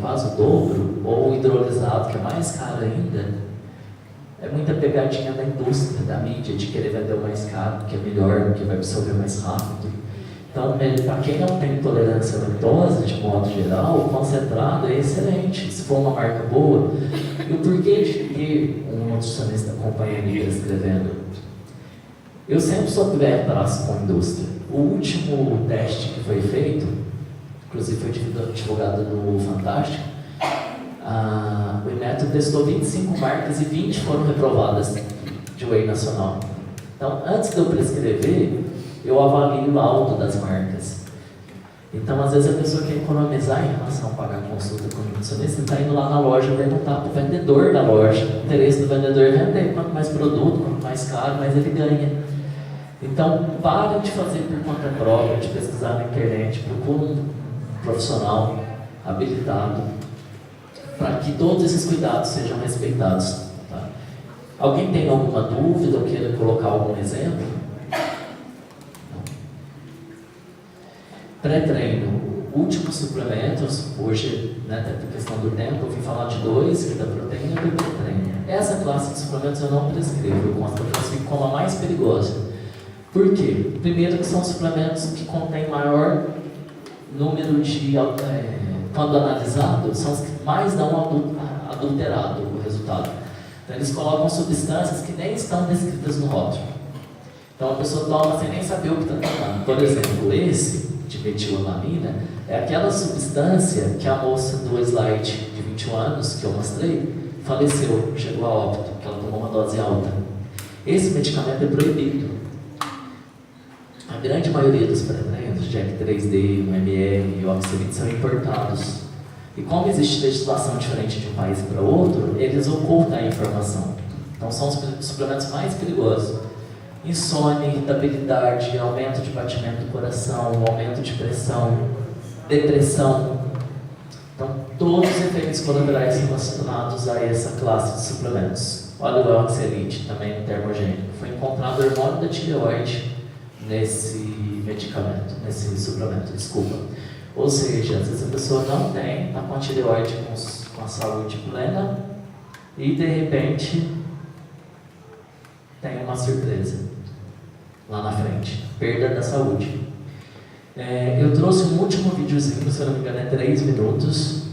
quase o dobro, ou o hidrolisado, que é mais caro ainda, é muita pegadinha da indústria, da mídia, de querer vender o mais caro, que é melhor, que vai absorver mais rápido. Então, para quem não tem intolerância à lactose, de modo geral, o concentrado é excelente, se for uma marca boa. E o porquê de ter um nutricionista acompanhando e prescrevendo? Eu sempre sou pé atrás com a indústria. O último teste que foi feito, inclusive foi divulgado no Fantástico, o Inmetro testou 25 marcas e 20 foram reprovadas de whey nacional. Então, antes de eu prescrever, eu avalio o laudo das marcas. Então, às vezes a pessoa quer economizar em relação a pagar consulta com o nutricionista, está indo lá na loja perguntar para o vendedor da loja. O interesse do vendedor é vender. Quanto mais produto, quanto mais caro, mais ele ganha. Então, parem de fazer por conta própria, de pesquisar na internet, procure um profissional habilitado para que todos esses cuidados sejam respeitados. Tá? Alguém tem alguma dúvida ou queira colocar algum exemplo? Pré-treino. Últimos suplementos, hoje, né, até por questão do tempo, eu vim falar de dois, que é da proteína e do pré-treino. Essa classe de suplementos eu não prescrevo, eu classifico como a mais perigosa. Por quê? Primeiro que são suplementos que contêm maior número de, quando analisado, são os que mais dão adulterado o resultado. Então eles colocam substâncias que nem estão descritas no rótulo. Então a pessoa toma sem nem saber o que está tomando. Por exemplo, esse de metilamina é aquela substância que a moça do slide de 21 anos, que eu mostrei, faleceu, chegou a óbito, porque ela tomou uma dose alta. Esse medicamento é proibido. A grande maioria dos pré-treinos, Jack 3D, MMR e Oxalate, são importados. E como existe legislação diferente de um país para outro, eles ocultam a informação. Então são os suplementos mais perigosos. Insônia, irritabilidade, aumento de batimento do coração, aumento de pressão, depressão. Então todos os efeitos colaterais relacionados a essa classe de suplementos. Olha o Oxalate, também termogênico. Foi encontrado hormônio da tireoide nesse medicamento, nesse suplemento, desculpa. Ou seja, às vezes a pessoa não tem, está com a tireoide com a saúde plena e de repente tem uma surpresa lá na frente, perda da saúde. Eu trouxe um último videozinho, se eu não me engano é 3 minutos,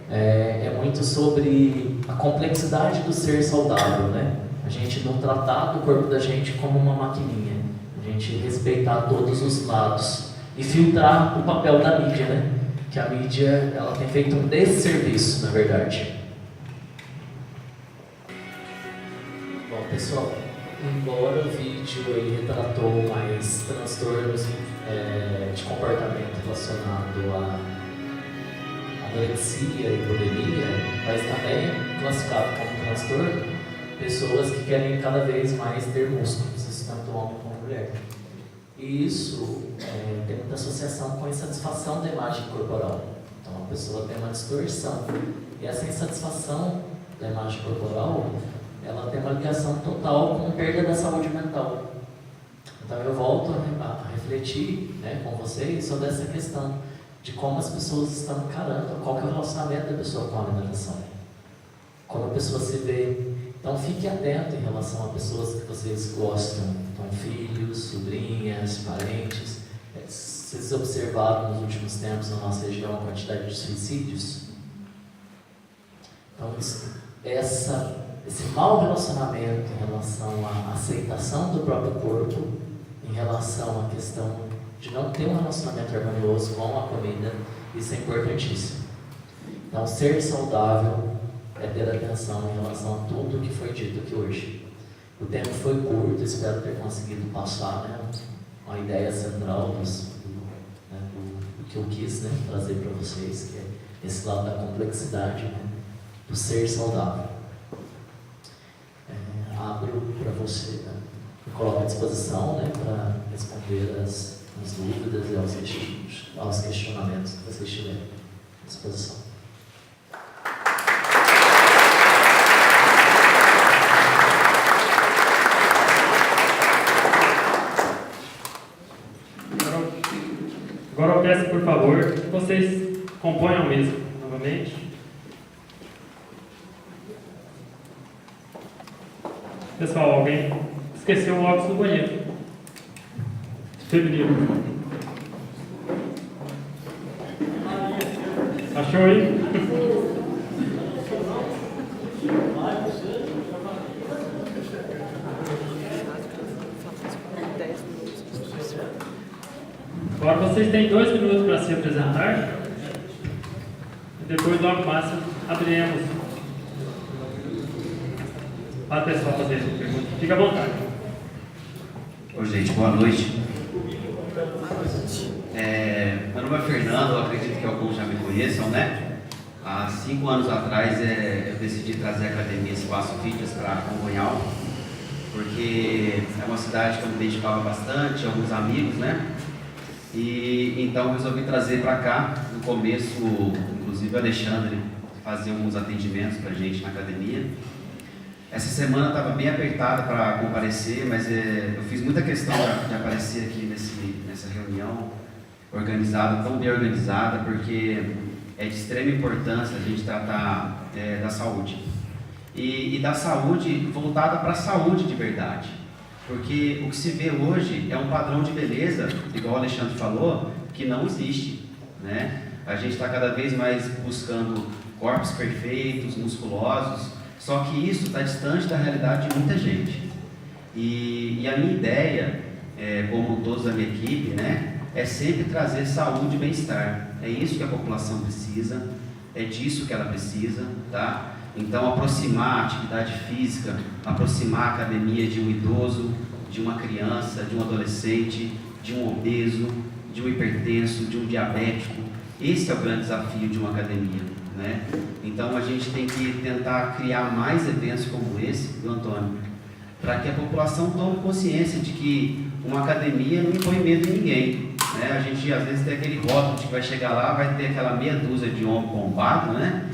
é muito sobre a complexidade do ser saudável, né? A gente não tratar do corpo da gente como uma maquininha. A gente respeitar todos os lados e filtrar o papel da mídia, né? Que a mídia, ela tem feito um desserviço, na verdade. Bom, pessoal, embora o vídeo aí retratou mais transtornos de comportamento relacionado à anorexia e bulimia, mas também é classificado como transtorno pessoas que querem cada vez mais ter músculos, isso tanto homem como mulher. E isso tem muita associação com a insatisfação da imagem corporal. Então a pessoa tem uma distorção. E essa insatisfação da imagem corporal, ela tem uma ligação total com perda da saúde mental. Então eu volto a refletir, né, com vocês sobre essa questão de como as pessoas estão encarando, qual que é o relacionamento da pessoa com a alimentação. Como a pessoa se vê. Então fique atento em relação a pessoas que vocês gostam, então filhos, sobrinhas, parentes. Vocês observaram nos últimos tempos na nossa região a quantidade de suicídios? Então esse mau relacionamento em relação à aceitação do próprio corpo, em relação à questão de não ter um relacionamento harmonioso com a comida, isso é importantíssimo. Então ser saudável é ter atenção em relação a tudo que foi dito aqui hoje. O tempo foi curto, espero ter conseguido passar, né, uma ideia central do que eu quis, né, trazer para vocês, que é esse lado da complexidade, né, do ser saudável. Abro para você, né, me coloco à disposição, né, para responder as dúvidas e aos questionamentos que vocês tiverem à disposição. Agora eu peço, por favor, que vocês componham a mesa novamente. Pessoal, alguém esqueceu o óculos no banheiro. Feminino. Achou aí? Agora vocês têm 2 minutos para se apresentar. E depois, logo mais, abriremos para o pessoal fazer essa pergunta. Fica à vontade. Oi, gente, boa noite. Meu nome é Fernando, eu acredito que alguns já me conheçam, né? Há 5 anos atrás eu decidi trazer a Academia Espaço Fitness para Congonhal, porque é uma cidade que eu me identificava bastante, alguns amigos, né? E então resolvi trazer para cá. No começo, inclusive o Alexandre fazia alguns atendimentos para a gente na academia. Essa semana estava bem apertada para comparecer, mas eu fiz muita questão de aparecer aqui nessa reunião organizada, tão bem organizada, porque é de extrema importância a gente tratar da saúde. E da saúde voltada para a saúde de verdade. Porque o que se vê hoje é um padrão de beleza, igual o Alexandre falou, que não existe, né? A gente está cada vez mais buscando corpos perfeitos, musculosos, só que isso está distante da realidade de muita gente. E a minha ideia, como todos da minha equipe, né, é sempre trazer saúde e bem-estar. É isso que a população precisa, é disso que ela precisa, tá? Então, aproximar a atividade física, aproximar a academia de um idoso, de uma criança, de um adolescente, de um obeso, de um hipertenso, de um diabético. Esse é o grande desafio de uma academia, né? Então, a gente tem que tentar criar mais eventos como esse, viu, Antônio? Para que a população tome consciência de que uma academia não impõe medo em ninguém, né? A gente, às vezes, tem aquele rótulo de que vai chegar lá, vai ter aquela meia dúzia de homem bombado, né?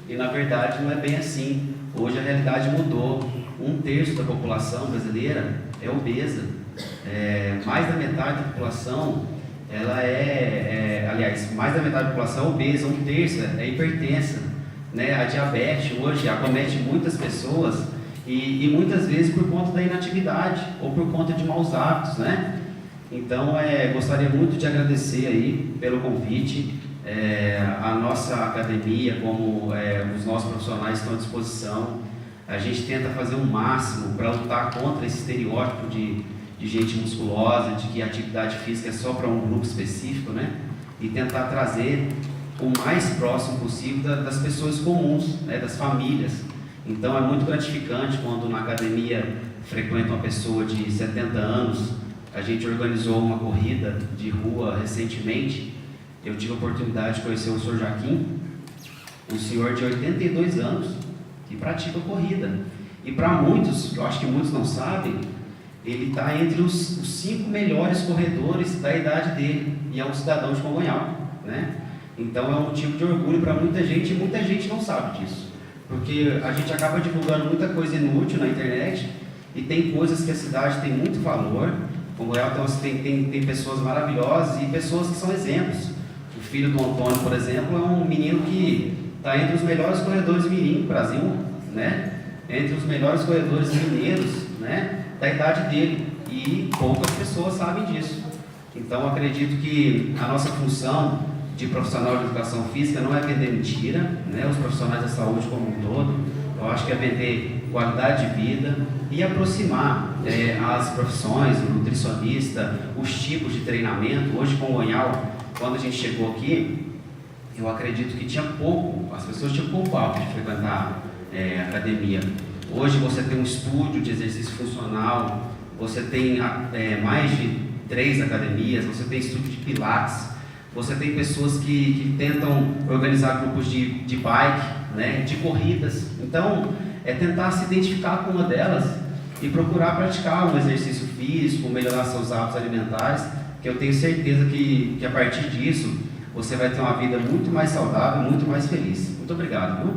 E na verdade não é bem assim. Hoje a realidade mudou. 1/3 da população brasileira é obesa. Mais da metade da população, aliás, mais da metade da população é obesa, 1/3 é hipertensa, né? A diabetes hoje acomete muitas pessoas e muitas vezes por conta da inatividade ou por conta de maus hábitos, né? Então, gostaria muito de agradecer aí pelo convite. A nossa academia, como os nossos profissionais estão à disposição, a gente tenta fazer o máximo para lutar contra esse estereótipo de gente musculosa, de que a atividade física é só para um grupo específico, né? E tentar trazer o mais próximo possível das pessoas comuns, né? Das famílias. Então é muito gratificante quando na academia frequenta uma pessoa de 70 anos. A gente organizou uma corrida de rua recentemente. Eu tive a oportunidade de conhecer o Sr. Joaquim, um senhor de 82 anos, que pratica corrida. E para muitos, eu acho que muitos não sabem, ele está entre os 5 melhores corredores da idade dele, e é um cidadão de Congonhal, né? Então é um motivo de orgulho para muita gente, e muita gente não sabe disso. Porque a gente acaba divulgando muita coisa inútil na internet, e tem coisas que a cidade tem muito valor. Congonhal tem pessoas maravilhosas e pessoas que são exemplos. O filho do Antônio, por exemplo, é um menino que está entre os melhores corredores mirim do Brasil, né? Entre os melhores corredores mineiros, né? Da idade dele. E poucas pessoas sabem disso. Então, acredito que a nossa função de profissional de educação física não é vender mentira, né? Os profissionais da saúde como um todo, eu acho que é vender qualidade de vida e aproximar as profissões, o nutricionista, os tipos de treinamento. Hoje, Congonhal, quando a gente chegou aqui, eu acredito que as pessoas tinham pouco hábito de frequentar a academia. Hoje você tem um estúdio de exercício funcional, você tem mais de 3 academias, você tem estúdio de pilates, você tem pessoas que tentam organizar grupos de bike, né, de corridas. Então, é tentar se identificar com uma delas e procurar praticar um exercício físico, melhorar seus hábitos alimentares, que eu tenho certeza que a partir disso você vai ter uma vida muito mais saudável, muito mais feliz. Muito obrigado, viu?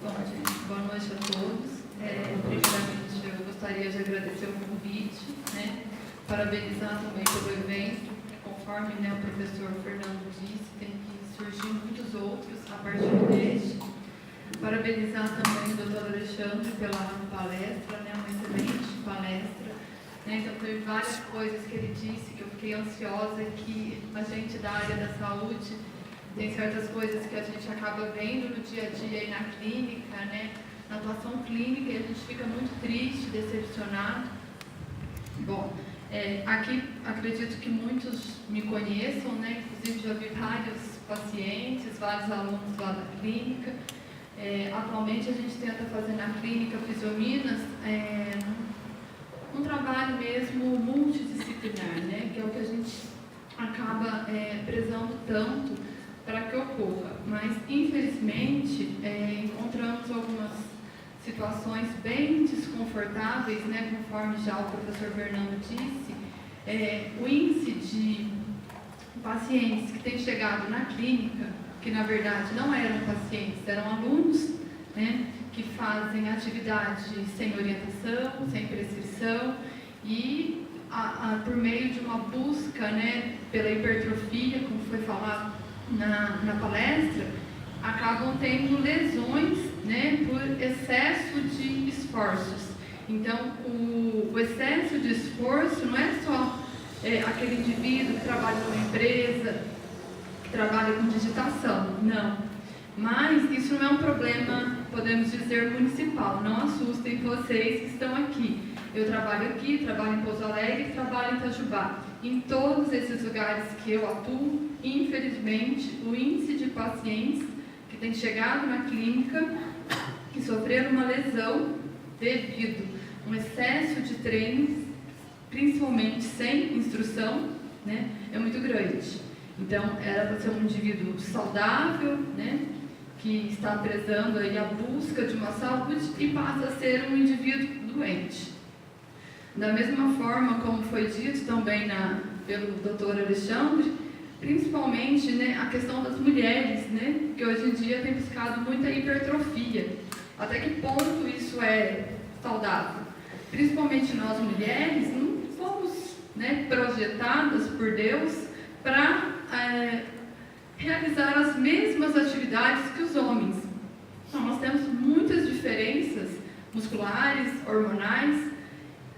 Bom, gente, boa noite a todos. Primeiramente, eu gostaria de agradecer o convite, né? Parabenizar também pelo evento. Conforme, né, o professor Fernando disse, tem que se surgir muitos outros a partir deste. Parabenizar também o doutor Alexandre pela palestra, né, uma excelente palestra. Né, então, teve várias coisas que ele disse que eu fiquei ansiosa, que a gente da área da saúde tem certas coisas que a gente acaba vendo no dia a dia e na clínica, né, na atuação clínica, e a gente fica muito triste, decepcionado. Bom, aqui acredito que muitos me conheçam, né, inclusive já vi vários pacientes, vários alunos lá da clínica. Atualmente a gente tenta fazer na clínica Fisiominas um trabalho mesmo multidisciplinar, né, que é o que a gente acaba prezando tanto para que ocorra. Mas, infelizmente, encontramos algumas situações bem desconfortáveis, né, conforme já o professor Fernando disse. O índice de pacientes que têm chegado na clínica, que na verdade não eram pacientes, eram alunos, né, que fazem atividade sem orientação, sem prescrição e por meio de uma busca, né, pela hipertrofia, como foi falado na palestra, acabam tendo lesões, né, por excesso de esforços. Então, o excesso de esforço não é só aquele indivíduo que trabalha numa empresa, que trabalha com digitação, não. Mas isso não é um problema, podemos dizer, municipal. Não assustem vocês que estão aqui. Eu trabalho aqui, trabalho em Pouso Alegre, trabalho em Itajubá. Em todos esses lugares que eu atuo, infelizmente, o índice de pacientes que têm chegado na clínica, que sofreram uma lesão devido a um excesso de treinos, principalmente sem instrução, né, é muito grande. Então, era para ser um indivíduo saudável, né, que está prezando aí a busca de uma saúde e passa a ser um indivíduo doente. Da mesma forma como foi dito também pelo doutor Alexandre, principalmente, né, a questão das mulheres, né, que hoje em dia tem buscado muita hipertrofia. Até que ponto isso é saudável? Principalmente nós mulheres não fomos, né, projetadas por Deus para realizar as mesmas atividades que os homens. Então, nós temos muitas diferenças musculares, hormonais,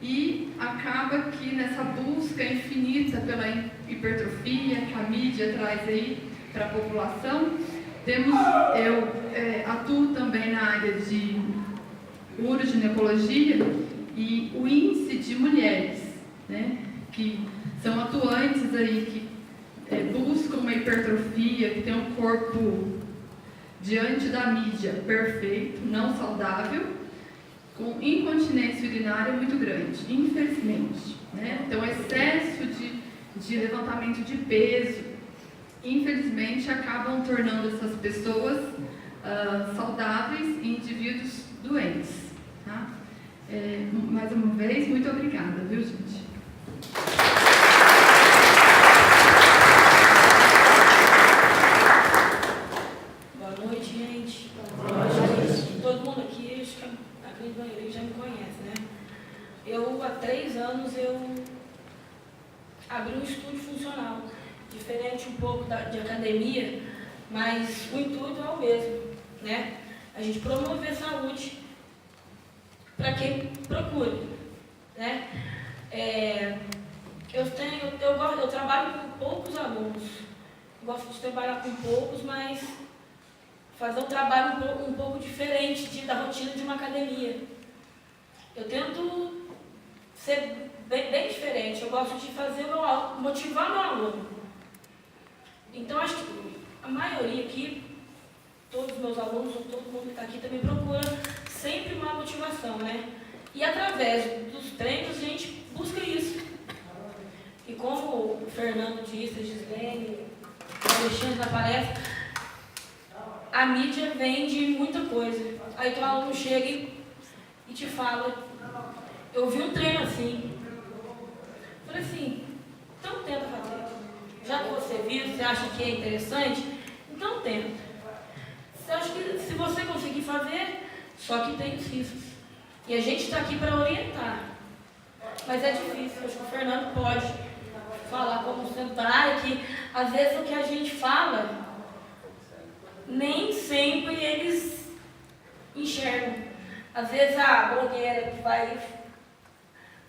e acaba que nessa busca infinita pela hipertrofia que a mídia traz aí para a população, eu atuo também na área de uroginecologia, e o índice de mulheres, né, que são atuantes aí, que buscam uma hipertrofia, que tem um corpo diante da mídia perfeito, não saudável, com incontinência urinária muito grande, infelizmente, né? Então, excesso de levantamento de peso, infelizmente, acabam tornando essas pessoas saudáveis e indivíduos doentes, tá? Mais uma vez, muito obrigada, viu, gente? Boa noite, gente. Boa noite. Todo mundo aqui, acho que a grande maioria já me conhece, né? Há 3 anos, abri um estúdio funcional, diferente um pouco de academia, mas o intuito é o mesmo, né? A gente promover saúde para quem procura, né? Eu trabalho com poucos alunos, gosto de trabalhar com poucos, mas fazer um trabalho um pouco diferente da rotina de uma academia. Eu tento ser bem diferente, eu gosto de motivar meu aluno. Então, acho que a maioria aqui, todos os meus alunos, ou todo mundo que está aqui também procura sempre uma motivação, né? E através dos treinos a gente busca isso. E como o Fernando disse, a Gislene, o Alexandre aparece, a mídia vende muita coisa. Aí o aluno chega e te fala, eu vi um treino assim. Eu falei assim, então tenta fazer. Já que você viu, você acha que é interessante, então tenta. Você acha que se você conseguir fazer, só que tem os riscos. E a gente está aqui para orientar. Mas é difícil, acho que o Fernando pode falar como sendo da área, que às vezes o que a gente fala, nem sempre eles enxergam. Às vezes a blogueira que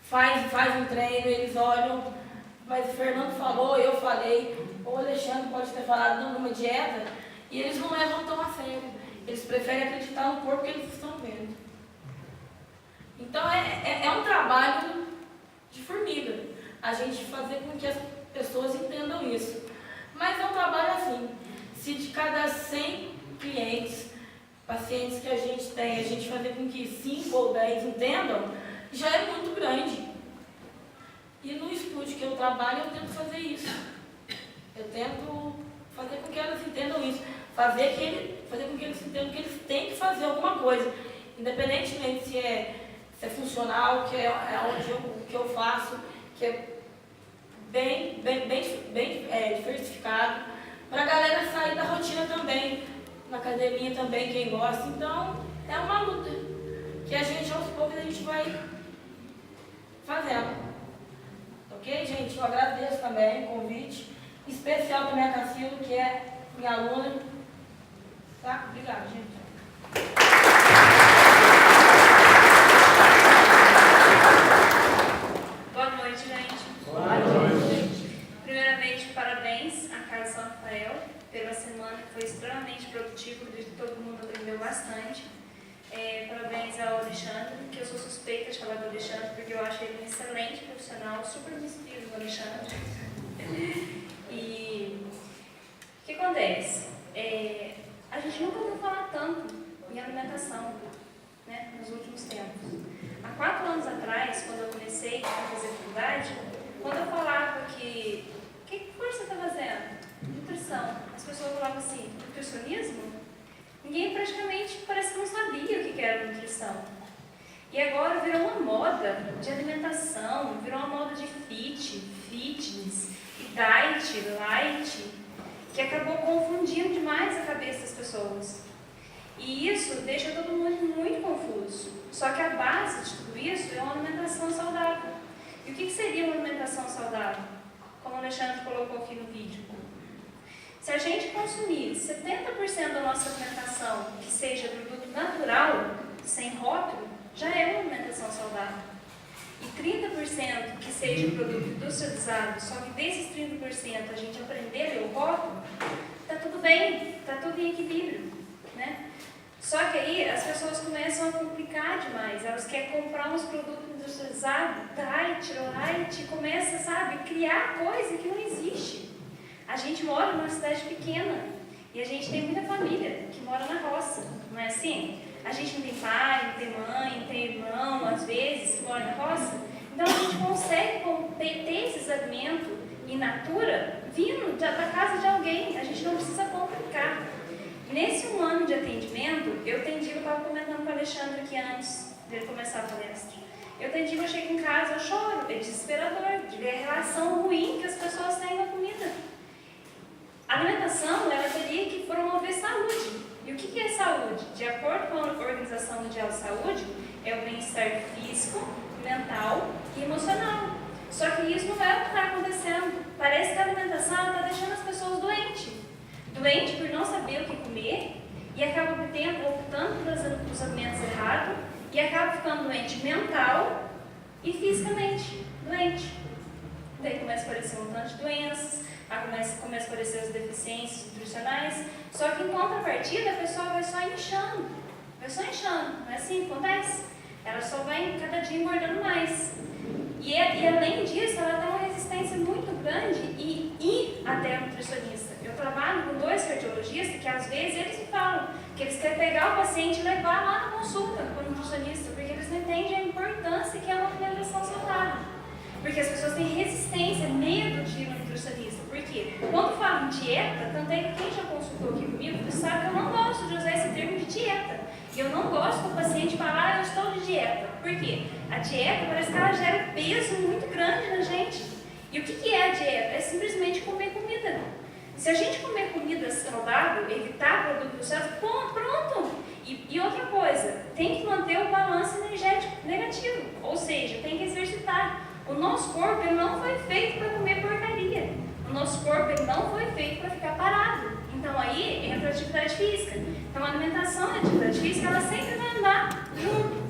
faz um treino, eles olham, mas o Fernando falou, eu falei, ou o Alexandre pode ter falado numa dieta, e eles não levam tão a sério. Eles preferem acreditar no corpo que eles estão vendo. Então é um trabalho de formiga, a gente fazer com que as pessoas entendam isso. Mas é um trabalho assim, se de cada 100 pacientes que a gente tem, a gente fazer com que 5 ou 10 entendam, já é muito grande. E no estúdio que eu trabalho, eu tento fazer isso. Eu tento fazer com que elas entendam isso. Fazer com que eles entendam que eles têm que fazer alguma coisa. Independentemente se é funcional, que é onde que eu faço, que é bem diversificado, para a galera sair da rotina também, na academia também, quem gosta. Então, é uma luta que a gente, aos poucos, a gente vai fazendo. Ok, gente? Eu agradeço também o convite, especial também a Cacilda, que é minha aluna. Tá? Obrigada, gente. Boa noite, gente. Boa noite. Primeiramente, parabéns à Casa São Rafael pela semana, que foi extremamente produtiva, acredito que todo mundo aprendeu bastante. Parabéns ao Alexandre, que eu sou suspeita de falar do Alexandre, porque eu acho ele um excelente profissional, super me inspiro no Alexandre. E o que acontece? A gente nunca ouviu falar tanto em alimentação, né, nos últimos tempos. Há 4 anos atrás, quando eu comecei a fazer faculdade, quando eu falava que curso você está fazendo? Nutrição. As pessoas falavam assim, nutricionismo? Ninguém praticamente parece que não sabia o que era nutrição. E agora virou uma moda de alimentação, virou uma moda de fitness, e diet, light, que acabou confundindo demais a cabeça das pessoas. E isso deixa todo mundo muito confuso. Só que a base de tudo isso é uma alimentação saudável. E o que seria uma alimentação saudável? Como o Alexandre colocou aqui no vídeo. Se a gente consumir 70% da nossa alimentação que seja produto natural, sem rótulo, já é uma alimentação saudável. E 30% que seja produto industrializado, só que desses 30% a gente aprender a ler o rótulo, está tudo bem, está tudo em equilíbrio, né? Só que aí as pessoas começam a complicar demais, elas querem comprar uns produtos industrializados, diet, light, começa, sabe, criar coisa que não existe. A gente mora numa cidade pequena e a gente tem muita família que mora na roça, não é assim? A gente não tem pai, não tem mãe, não tem irmão, às vezes, que mora na roça. Então a gente consegue ter esses alimentos in natura vindo da casa de alguém, a gente não precisa complicar. Nesse 1 ano de atendimento, eu estava comentando com o Alexandre aqui antes dele começar a palestra. Eu chego em casa, eu choro, é desesperador de ver a relação ruim que as pessoas têm com a comida. A alimentação, ela teria que promover saúde. E o que é saúde? De acordo com a Organização Mundial de Saúde, é o bem-estar físico, mental e emocional. Só que isso não é o que está acontecendo. Parece que a alimentação está deixando as pessoas doentes. Doente por não saber o que comer e acaba optando pelos alimentos errados e acaba ficando doente mental e fisicamente doente. Daí começa a aparecer um tanto de doenças, começa a aparecer as deficiências nutricionais, só que em contrapartida a pessoa vai só inchando, não é assim que acontece? Ela só vai cada dia engordando mais. E além disso, ela tem uma resistência muito grande e ir até a nutricionista. Eu trabalho com 2 cardiologistas que às vezes eles me falam que eles querem pegar o paciente e levar lá na consulta com o nutricionista, porque eles não entendem a importância que é uma alimentação saudável. Porque as pessoas têm resistência, medo de ir no nutricionista. Por quê? Quando falo em dieta, tanto é que quem já consultou aqui comigo sabe que eu não gosto de usar esse termo de dieta. E eu não gosto que o paciente fale, eu estou de dieta. Por quê? A dieta parece que ela gera um peso muito grande na gente. E o que é a dieta? É simplesmente comer comida. Se a gente comer comida saudável, evitar produtos processados, pronto! E outra coisa, tem que manter o balanço energético negativo. Ou seja, tem que exercitar. O nosso corpo não foi feito para comer porcaria. O nosso corpo não foi feito para ficar parado. Então aí entra a atividade física. Então a alimentação e a atividade física, ela sempre vai andar junto.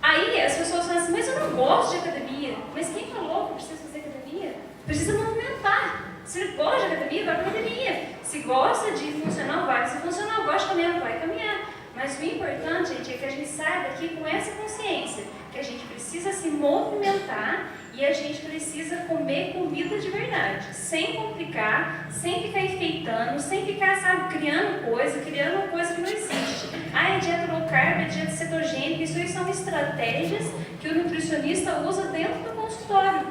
Aí as pessoas falam assim, mas eu não gosto de academia. Mas quem falou que precisa fazer academia? Precisa movimentar. Se gosta de academia, vai para academia. Se gosta de funcional, vai. Se funcional gosta de caminhar, vai caminhar. Mas o importante, gente, é que a gente saia daqui com essa consciência, que a gente precisa se movimentar e a gente precisa comer comida de verdade, sem complicar, sem ficar enfeitando, sem ficar, sabe, criando uma coisa que não existe. Ah, é dieta low carb, é dieta cetogênica, isso aí são estratégias que o nutricionista usa dentro do consultório.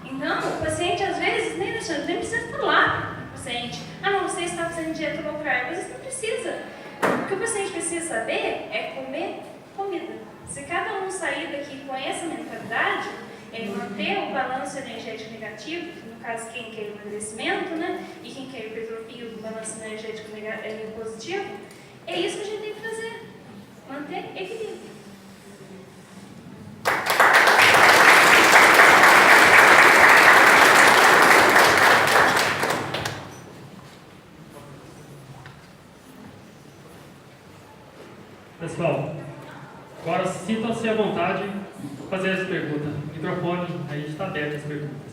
Então, o paciente, às vezes, nem precisa falar para o paciente, ah, não, você está fazendo dieta low carb, às vezes não precisa. O que o paciente precisa saber é comer comida. Se cada um sair daqui com essa mentalidade, é manter o balanço energético negativo, no caso quem quer o emagrecimento, né? E quem quer a hipertrofia do balanço energético positivo, é isso que a gente tem que fazer. Manter equilíbrio. Pessoal, agora sintam-se à vontade para fazer as perguntas. O microfone, a gente está aberto às perguntas.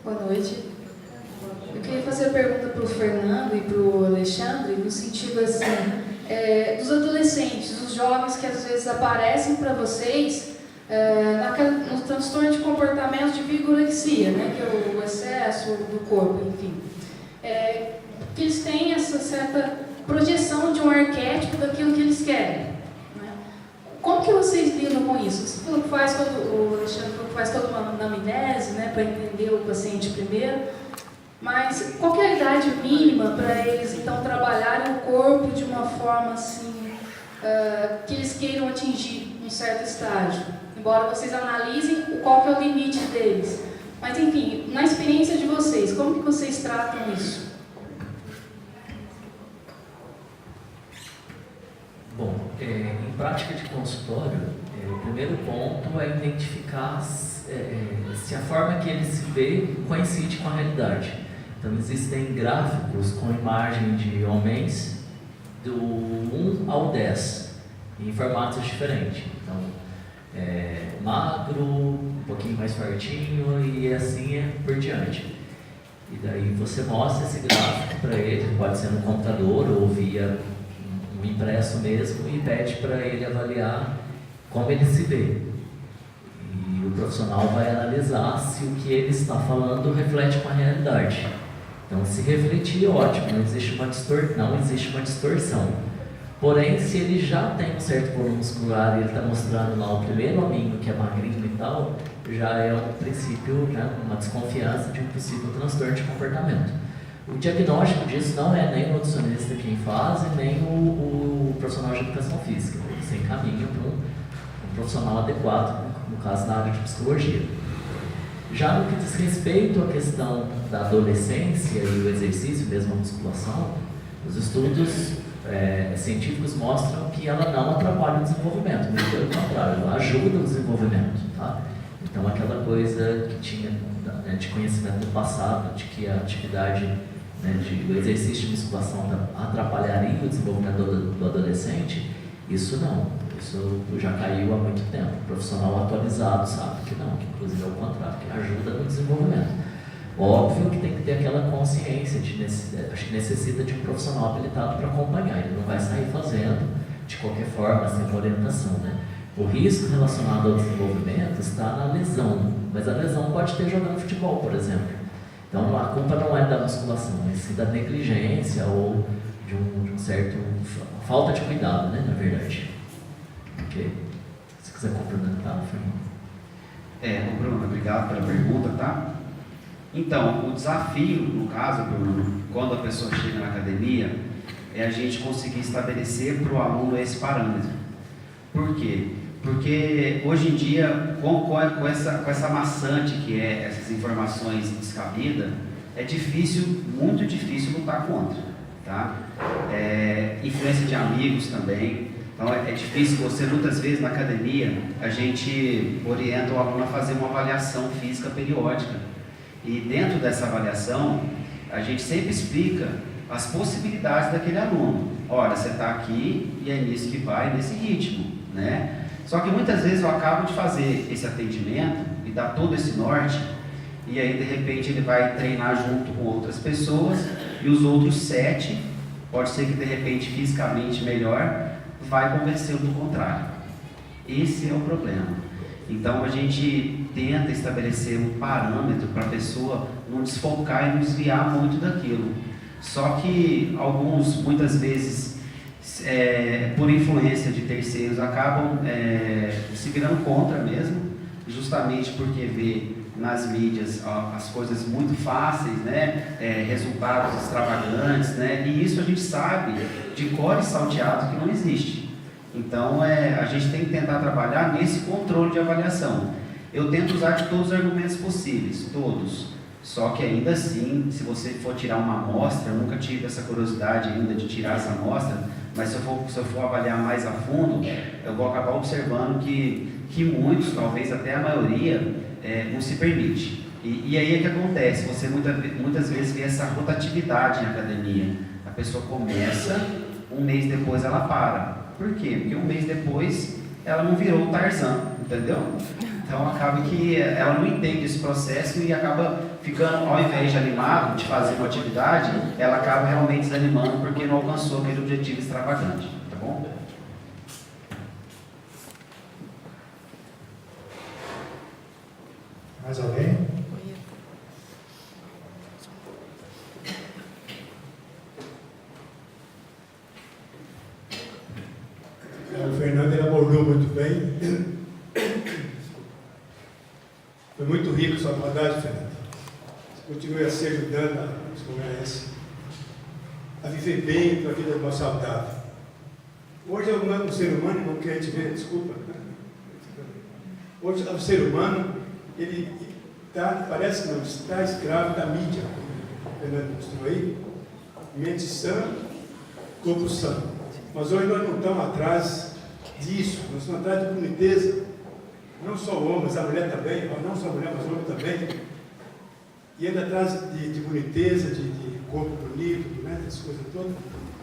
Boa noite. Eu queria fazer a pergunta para o Fernando e para o Alexandre, no sentido assim, dos adolescentes, os jovens que às vezes aparecem para vocês no transtorno de comportamento de vigorexia, né, que é o excesso do corpo, enfim. Que eles têm essa certa projeção de um arquétipo daquilo que eles querem. Né? Como que vocês lidam com isso? Você falou que faz o Alexandre falou que faz toda uma anamnese, né, para entender o paciente primeiro, mas qual que é a idade mínima para eles então trabalharem o corpo de uma forma assim que eles queiram atingir um certo estágio? Embora vocês analisem qual que é o limite deles. Mas, enfim, na experiência de vocês, como que vocês tratam isso? Bom, em prática de consultório, o primeiro ponto é identificar se a forma que ele se vê coincide com a realidade. Então, existem gráficos com imagem de homens do 1 ao 10, em formatos diferentes. Então, magro, um pouquinho mais fortinho e assim por diante. E daí você mostra esse gráfico para ele, pode ser no computador ou via um impresso mesmo, e pede para ele avaliar como ele se vê. E o profissional vai analisar se o que ele está falando reflete com a realidade. Então, se refletir, ótimo, não existe uma distorção. Porém, se ele já tem um certo volume muscular e ele está mostrando lá o primeiro hominho, que é magrinho e tal, já é um princípio, né, uma desconfiança de um possível transtorno de comportamento. O diagnóstico disso não é nem o nutricionista quem faz e nem o profissional de educação física. Você encaminha para um profissional adequado, no caso na área de psicologia. Já no que diz respeito à questão da adolescência e o exercício, mesmo a musculação, os estudos científicos mostram que ela não atrapalha o desenvolvimento, mas pelo contrário, ela ajuda o desenvolvimento. Tá? Então, aquela coisa que tinha de conhecimento do passado, de que a atividade, o exercício de musculação atrapalharia o desenvolvimento do adolescente, isso não. Isso já caiu há muito tempo. O profissional atualizado sabe que não, que inclusive é o contrário, que ajuda no desenvolvimento. Óbvio que tem que ter aquela consciência acho que necessita de um profissional habilitado para acompanhar. Ele não vai sair fazendo de qualquer forma, sem uma orientação, né? O risco relacionado ao desenvolvimento está na lesão, mas a lesão pode ter jogando futebol, por exemplo. Então a culpa não é da musculação, mas sim da negligência ou de um certo falta de cuidado, né, na verdade. Ok? Se quiser complementar, Fernando. Bruno, obrigado pela pergunta, tá? Então, o desafio, no caso, Bruno, quando a pessoa chega na academia, é a gente conseguir estabelecer para o aluno esse parâmetro. Por quê? Porque hoje em dia, com essa maçante que é essas informações descabidas, é difícil, muito difícil lutar contra, tá? Influência de amigos também. Então é difícil, você muitas vezes na academia, a gente orienta o aluno a fazer uma avaliação física periódica. E dentro dessa avaliação, a gente sempre explica as possibilidades daquele aluno. Olha, você está aqui e é nisso que vai, nesse ritmo, né? Só que muitas vezes eu acabo de fazer esse atendimento e dar todo esse norte, e aí de repente ele vai treinar junto com outras pessoas, e os outros 7, pode ser que de repente fisicamente melhor, vai convencer do contrário. Esse é o problema. Então a gente tenta estabelecer um parâmetro para a pessoa não desfocar e não desviar muito daquilo. Só que alguns, muitas vezes, por influência de terceiros, acabam se virando contra mesmo, justamente porque vê nas mídias as coisas muito fáceis, né? Resultados extravagantes, né? E isso a gente sabe de cor e salteado que não existe. Então a gente tem que tentar trabalhar nesse controle de avaliação. Eu tento usar de todos os argumentos possíveis, todos. Só que ainda assim, se você for tirar uma amostra, eu nunca tive essa curiosidade ainda de tirar essa amostra, mas se eu for avaliar mais a fundo, eu vou acabar observando que muitos, talvez até a maioria, não se permite. E aí é que acontece, você muitas vezes vê essa rotatividade na academia. A pessoa começa, um mês depois ela para. Por quê? Porque um mês depois ela não virou o Tarzan, entendeu? Então acaba que ela não entende esse processo e acaba ficando, ao invés de animado, de fazer uma atividade, ela acaba realmente desanimando porque não alcançou aquele objetivo extravagante, tá bom? Mais alguém? O Fernando ele abordou muito bem. Foi muito rico a sua abordagem, Fernando. Você continua a se ajudando a congressos a viver bem para a vida mais saudável. Hoje o ser humano, irmão, que a gente vê, desculpa. Hoje o ser humano, ele parece que não, está escravo da mídia. O Fernando mostrou aí. Mente sã, corpo sã. Mas hoje nós não estamos atrás disso, nós estamos atrás de boniteza. Não só o homem, mas a mulher também, não só a mulher, mas o homem também. E ainda atrás de boniteza, de corpo bonito, né, essas coisas todas.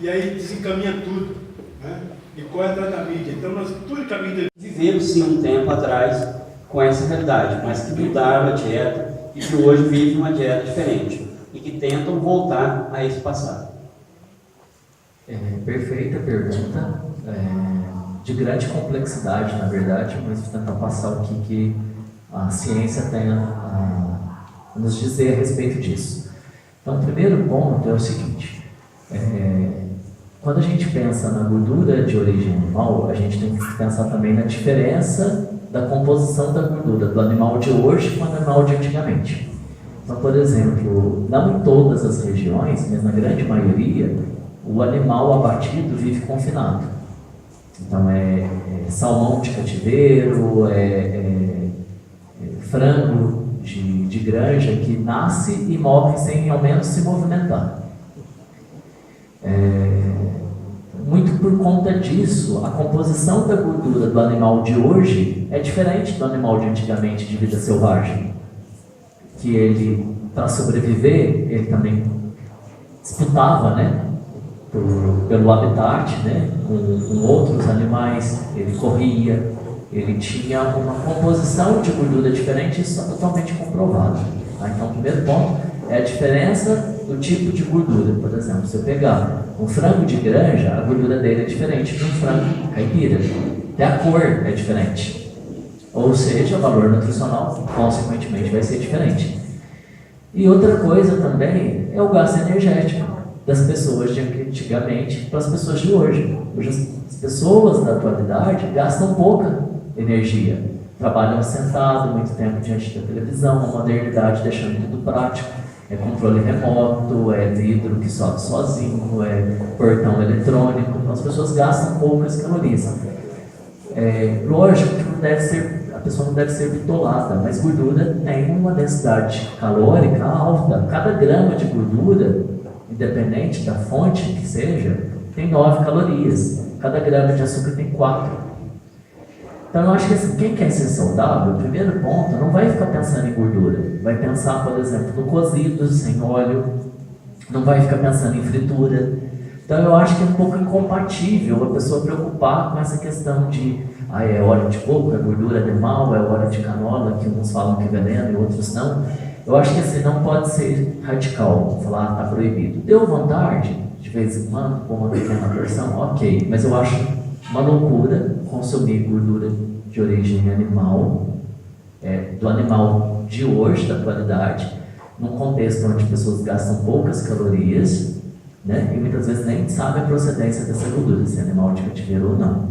E aí desencaminha tudo, né, e corre atrás da mídia. Então nós, tudo caminho. Vivemos sim um tempo atrás com essa realidade, mas que mudaram a dieta e que hoje vivem uma dieta diferente e que tentam voltar a esse passado. Perfeita pergunta, de grande complexidade, na verdade, mas vou tentar passar o que a ciência tem a nos dizer a respeito disso. Então, o primeiro ponto é o seguinte: quando a gente pensa na gordura de origem animal, a gente tem que pensar também na diferença da composição da gordura do animal de hoje com o animal de antigamente. Então, por exemplo, não em todas as regiões, mas na grande maioria, o animal abatido vive confinado. Então salmão de cativeiro, frango de granja que nasce e morre sem ao menos se movimentar. Muito por conta disso, a composição da gordura do animal de hoje é diferente do animal de antigamente, de vida selvagem. Que ele, para sobreviver, ele também disputava, né? Pelo habitat, né, com outros animais, ele corria, ele tinha uma composição de gordura diferente, isso está totalmente comprovado. Tá? Então, o primeiro ponto é a diferença do tipo de gordura. Por exemplo, se eu pegar um frango de granja, a gordura dele é diferente de um frango caipira, até a cor é diferente, ou seja, o valor nutricional, consequentemente, vai ser diferente. E outra coisa também é o gasto energético das pessoas de antigamente para as pessoas de hoje. Hoje as pessoas da atualidade gastam pouca energia, trabalham sentado muito tempo diante da televisão, a modernidade deixando tudo prático, controle remoto, vidro que sobe sozinho, portão eletrônico, então as pessoas gastam poucas calorias. Lógico que a pessoa não deve ser bitolada, mas gordura tem uma densidade calórica alta. Cada grama de gordura, independente da fonte que seja, tem 9 calorias. Cada grama de açúcar tem 4. Então eu acho que assim, quem quer ser saudável, o primeiro ponto, não vai ficar pensando em gordura. Vai pensar, por exemplo, no cozido sem óleo, não vai ficar pensando em fritura. Então eu acho que é um pouco incompatível a pessoa preocupar com essa questão de é óleo de coco, é gordura animal, é óleo de canola, que uns falam que é veneno e outros não. Eu acho que assim, não pode ser radical, falar está proibido. Deu vontade, de vez em quando, com uma pequena porção, ok, mas eu acho uma loucura consumir gordura de origem animal, do animal de hoje, da atualidade, num contexto onde pessoas gastam poucas calorias, né, e muitas vezes nem sabem a procedência dessa gordura, se é animal de cativeiro ou não.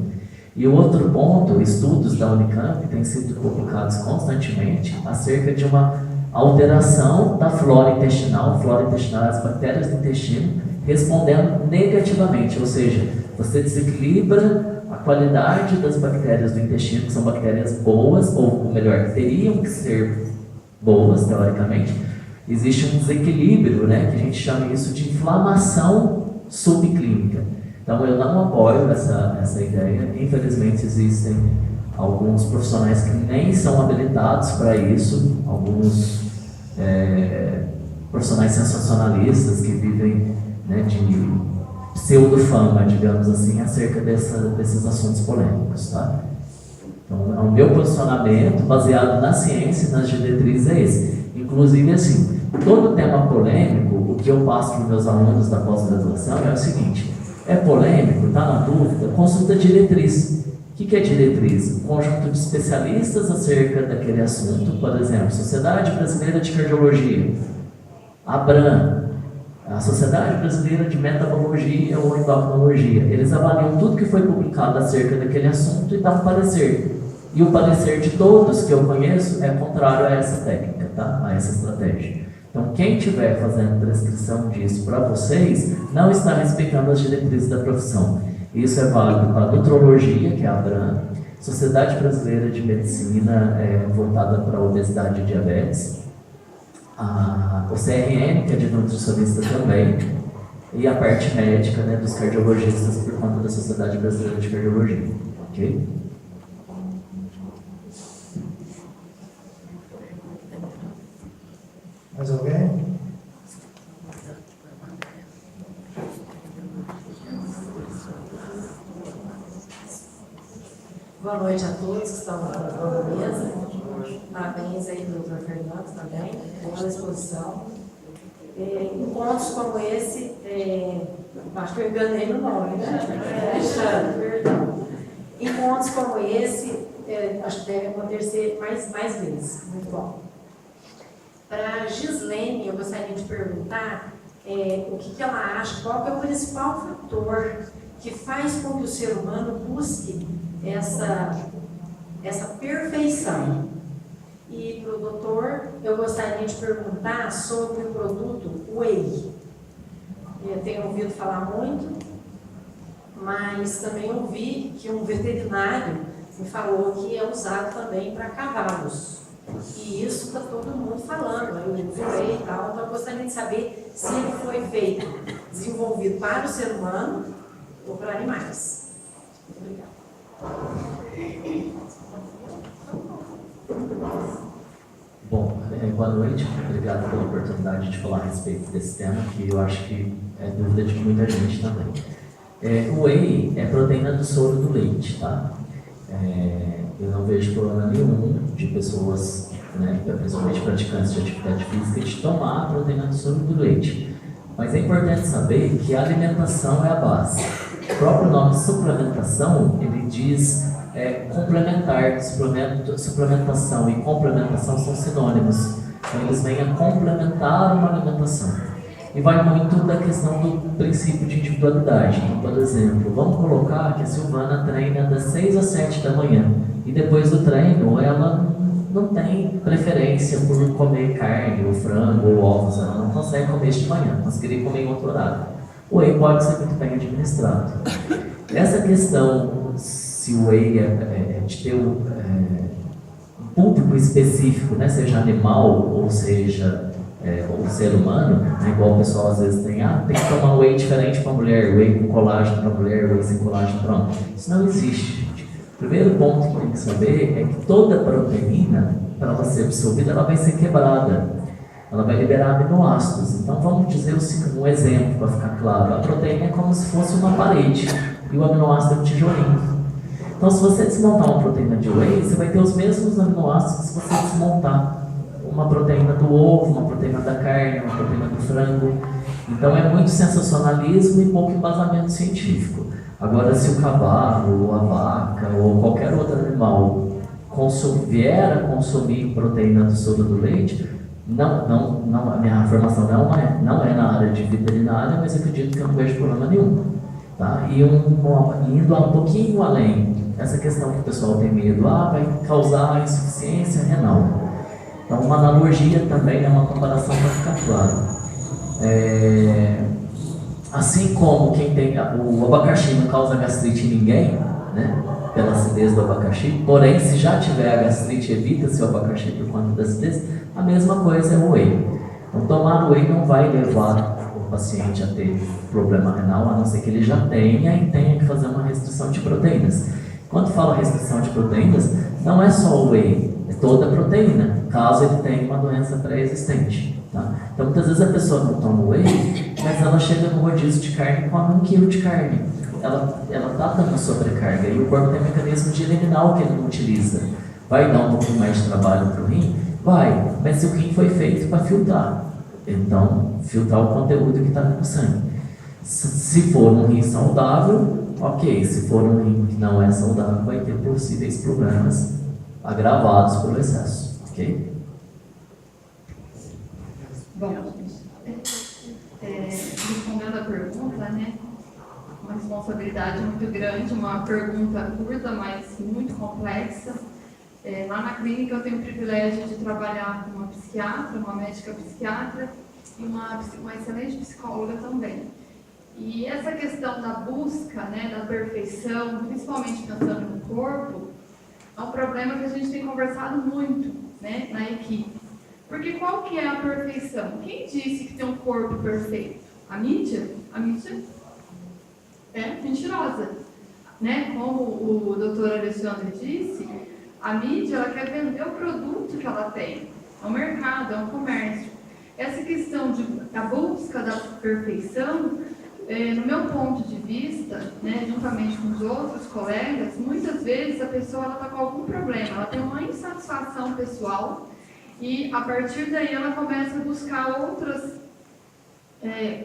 E o outro ponto, estudos da Unicamp têm sido publicados constantemente acerca de uma alteração da flora intestinal as bactérias do intestino respondendo negativamente, ou seja, você desequilibra a qualidade das bactérias do intestino, que são bactérias boas, ou melhor, teriam que ser boas, teoricamente. Existe um desequilíbrio, né, que a gente chama isso de inflamação subclínica. Então eu não apoio essa ideia. Infelizmente existem alguns profissionais que nem são habilitados para isso, alguns profissionais sensacionalistas que vivem, né, de pseudo-fama, digamos assim, acerca desses assuntos polêmicos, tá? Então, o meu posicionamento, baseado na ciência e nas diretrizes, é esse. Inclusive, assim, todo tema polêmico, o que eu passo para os meus alunos da pós-graduação é o seguinte: é polêmico, está na dúvida, consulta a diretriz. O que é diretriz? Um conjunto de especialistas acerca daquele assunto, por exemplo, Sociedade Brasileira de Cardiologia, ABRAM, a Sociedade Brasileira de Metabologia ou Endocrinologia. Eles avaliam tudo que foi publicado acerca daquele assunto e dão um parecer. E o parecer de todos que eu conheço é contrário a essa técnica, tá? A essa estratégia. Então, quem estiver fazendo prescrição disso para vocês, não está respeitando as diretrizes da profissão. Isso é válido para a nutrologia, que é a ABRAM, Sociedade Brasileira de Medicina voltada para a obesidade e diabetes, o CRN, que é de nutricionista também, e a parte médica, né, dos cardiologistas por conta da Sociedade Brasileira de Cardiologia. Ok? Mais alguém? Boa noite a todos que estão na mesa. Parabéns aí, doutor Fernando, também, pela exposição. Encontros como esse, acho que eu enganei no nome, né? Alexandre, perdão. Encontros como esse, acho que devem acontecer mais vezes. Muito bom. Para a Gislene, eu gostaria de perguntar o que ela acha, qual que é o principal fator que faz com que o ser humano busque essa perfeição. E para o doutor, eu gostaria de perguntar sobre o produto Whey. Eu tenho ouvido falar muito, mas também ouvi que um veterinário me falou que é usado também para cavalos. E isso está todo mundo falando, eu uso Whey e tal, então eu gostaria de saber se ele foi desenvolvido para o ser humano ou para animais. Muito obrigada. Bom, boa noite, obrigado pela oportunidade de falar a respeito desse tema, que eu acho que é dúvida de muita gente também. O Whey é proteína do soro do leite, tá? Eu não vejo problema nenhum de pessoas, né, principalmente praticantes de atividade física, de tomar a proteína do soro do leite. Mas é importante saber que a alimentação é a base. O próprio nome suplementação, ele diz complementar, suplementação e complementação são sinônimos. Então eles vêm a complementar uma alimentação. E vai muito da questão do princípio de individualidade. Então, por exemplo, vamos colocar que a Silvana treina das 6 às 7 da manhã. E depois do treino, ela não tem preferência por comer carne, ou frango, ou ovos. Ela não consegue comer isso de manhã, conseguiria comer em outro horário. O Whey pode ser muito bem administrado. Essa questão, se o Whey é de ter um público específico, né, seja animal ou seja o ser humano, igual o pessoal às vezes tem que tomar whey diferente para a mulher, whey com colágeno para a mulher, whey sem colágeno, pronto. Isso não existe. O primeiro ponto que tem que saber é que toda proteína, para ela ser absorvida, ela vai ser quebrada. Ela vai liberar aminoácidos. Então vamos dizer um exemplo para ficar claro. A proteína é como se fosse uma parede e o aminoácido é um tijolinho. Então se você desmontar uma proteína de whey, você vai ter os mesmos aminoácidos que se você desmontar uma proteína do ovo, uma proteína da carne, uma proteína do frango. Então é muito sensacionalismo e pouco embasamento científico. Agora, se o cavalo, ou a vaca, ou qualquer outro animal vier a consumir proteína do soro do leite, não, a minha formação não é na área de veterinária, mas eu acredito que eu não vejo problema nenhum. Tá? E indo um pouquinho além, essa questão que o pessoal tem medo, vai causar insuficiência renal. Então, uma analogia também, uma comparação para ficar claro. Assim como quem tem o abacaxi não causa gastrite em ninguém, né, pela acidez do abacaxi, porém, se já tiver a gastrite, evita-se o abacaxi por conta da acidez, a mesma coisa é o whey. Então, tomar whey não vai levar o paciente a ter problema renal, a não ser que ele já tenha e tenha que fazer uma restrição de proteínas. Quando fala restrição de proteínas, não é só o whey, é toda a proteína, caso ele tenha uma doença pré-existente. Tá? Então, muitas vezes a pessoa não toma whey, mas ela chega no rodízio de carne e come 1 quilo de carne. Ela está dando sobrecarga e o corpo tem mecanismo de eliminar o que ele não utiliza. Vai dar um pouco mais de trabalho para o rim? Vai, mas o rim foi feito para filtrar. Então, filtrar o conteúdo que está no sangue. Se for um rim saudável, ok. Se for um rim que não é saudável, vai ter possíveis problemas agravados pelo excesso. Ok? Bom, respondendo a pergunta, né? Uma responsabilidade muito grande, uma pergunta curta, mas muito complexa. Lá na clínica eu tenho o privilégio de trabalhar com uma psiquiatra, uma médica psiquiatra e uma excelente psicóloga também. E essa questão da busca, né, da perfeição, principalmente pensando no corpo, é um problema que a gente tem conversado muito, né, na equipe. Porque qual que é a perfeição? Quem disse que tem um corpo perfeito? A mídia? A mídia é mentirosa. Né? Como o doutor Alexandre disse, a mídia ela quer vender o produto que ela tem. É um mercado, é um comércio. Essa questão da busca da perfeição, no meu ponto de vista, né, juntamente com os outros colegas, muitas vezes a pessoa está com algum problema, ela tem uma insatisfação pessoal e a partir daí ela começa a buscar outras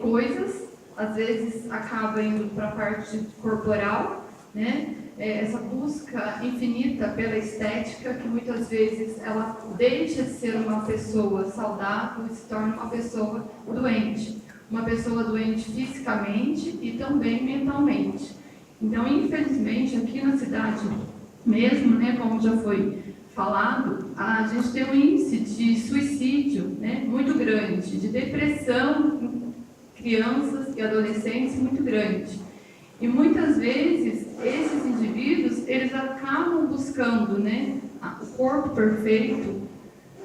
coisas, às vezes acaba indo para a parte corporal, né? Essa busca infinita pela estética, que muitas vezes ela deixa de ser uma pessoa saudável e se torna uma pessoa doente. Uma pessoa doente fisicamente e também mentalmente. Então, infelizmente, aqui na cidade mesmo, né, como já foi falado, a gente tem um índice de suicídio, né, muito grande, de depressão em crianças e adolescentes muito grande. E muitas vezes, esses indivíduos, eles acabam buscando, né, o corpo perfeito,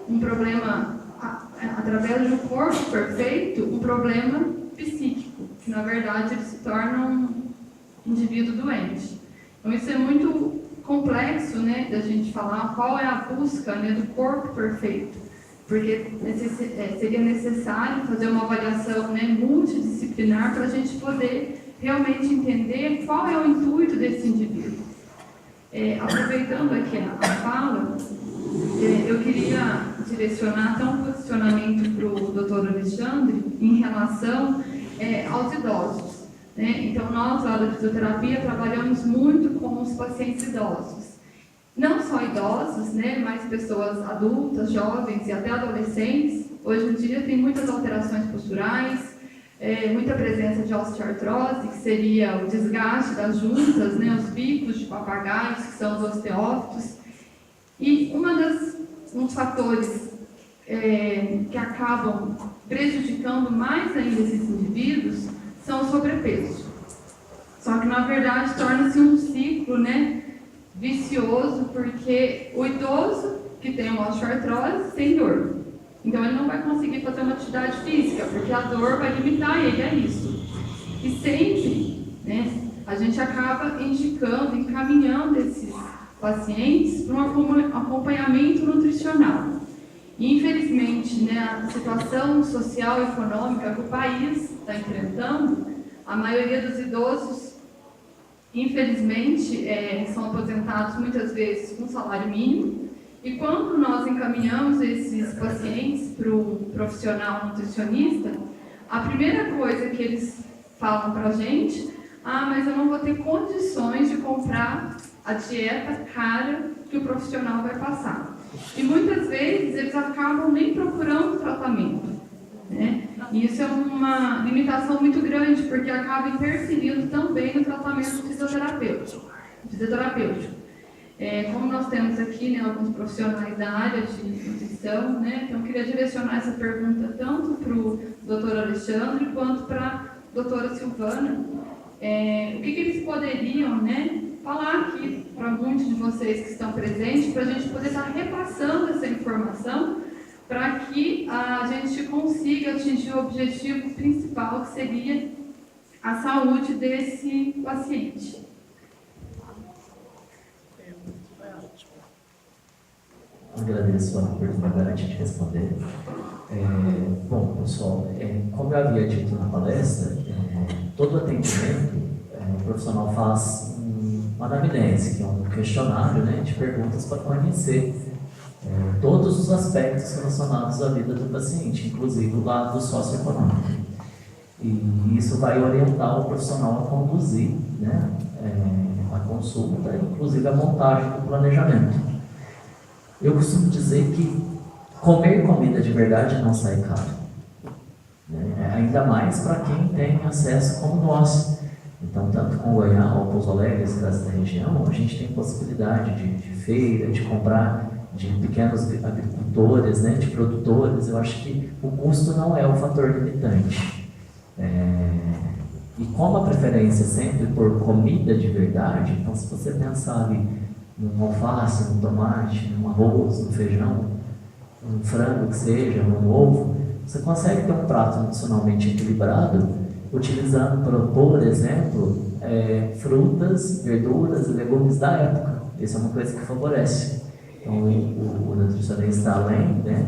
um problema, através do corpo perfeito, um problema psíquico, que na verdade ele se torna um indivíduo doente. Então isso é muito complexo, né, da gente falar qual é a busca, né, do corpo perfeito, porque seria necessário fazer uma avaliação, né, multidisciplinar para a gente poder realmente entender qual é o intuito desse indivíduo. Aproveitando aqui a fala, eu queria direcionar até um posicionamento para o doutor Alexandre em relação aos idosos. Né? Então, nós lá da fisioterapia trabalhamos muito com os pacientes idosos. Não só idosos, né, mas pessoas adultas, jovens e até adolescentes. Hoje em dia tem muitas alterações posturais, muita presença de osteoartrose, que seria o desgaste das juntas, né, os bicos de papagaios, que são os osteófitos. E um dos fatores que acabam prejudicando mais ainda esses indivíduos são o sobrepeso. Só que, na verdade, torna-se um ciclo, né, vicioso, porque o idoso que tem uma osteoartrose tem dor. Então ele não vai conseguir fazer uma atividade física, porque a dor vai limitar ele a isso. E sempre, né, a gente acaba indicando, encaminhando esses pacientes para um acompanhamento nutricional. E, infelizmente, né, a situação social e econômica que o país está enfrentando, a maioria dos idosos, infelizmente, são aposentados muitas vezes com salário mínimo. E quando nós encaminhamos esses pacientes para o profissional nutricionista, a primeira coisa que eles falam para a gente: mas eu não vou ter condições de comprar a dieta cara que o profissional vai passar. E muitas vezes eles acabam nem procurando tratamento, né? E isso é uma limitação muito grande, porque acaba interferindo também no tratamento fisioterapêutico. Como nós temos aqui, né, alguns profissionais da área de nutrição, né, então eu queria direcionar essa pergunta tanto para o Dr. Alexandre quanto para a doutora Silvana. O que eles poderiam, né, falar aqui para muitos de vocês que estão presentes, para a gente poder estar repassando essa informação, para que a gente consiga atingir o objetivo principal, que seria a saúde desse paciente. Agradeço a oportunidade de responder. Bom, pessoal, como eu havia dito na palestra, todo atendimento, o profissional faz uma anamnese, que é um questionário, né, de perguntas para conhecer todos os aspectos relacionados à vida do paciente, inclusive o lado socioeconômico. E isso vai orientar o profissional a conduzir, né, a consulta, inclusive a montagem do planejamento. Eu costumo dizer que comer comida de verdade não sai caro, né? Ainda mais para quem tem acesso como nós. Então, tanto com Goiânia ou Pouso Alegre, cidades da região, a gente tem possibilidade de feira, de comprar de pequenos agricultores, né, de produtores. Eu acho que o custo não é o fator limitante. E como a preferência é sempre por comida de verdade, então se você pensar ali num alface, num tomate, num arroz, num feijão, um frango que seja, um ovo, você consegue ter um prato nutricionalmente equilibrado utilizando, por exemplo, frutas, verduras e legumes da época. Isso é uma coisa que favorece. Então, o nutricionista, além, né,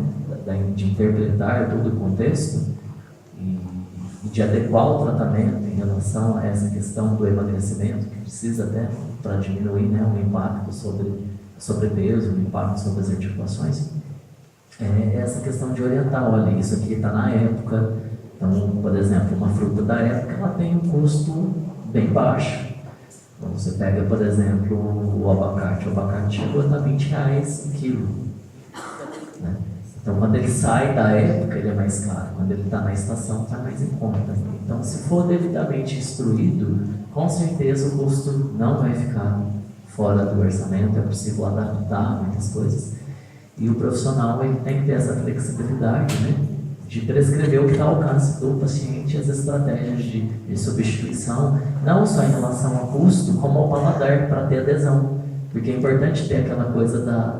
de interpretar todo o contexto e de adequar o tratamento em relação a essa questão do emagrecimento, que precisa até para diminuir, né, o impacto sobre sobrepeso, o impacto sobre as articulações, essa questão de orientar: olha, isso aqui está na época. Então, por exemplo, uma fruta da época, ela tem um custo bem baixo. Então, você pega, por exemplo, o abacate chegou a estar R$20 o quilo, né? Então, quando ele sai da época, ele é mais caro. Quando ele está na estação, está mais em conta. Então, se for devidamente instruído, com certeza o custo não vai ficar fora do orçamento. É possível adaptar muitas coisas. E o profissional, ele tem que ter essa flexibilidade, né, de prescrever o que está ao alcance do paciente, as estratégias de substituição, não só em relação ao custo, como ao paladar, para ter adesão. Porque é importante ter aquela coisa da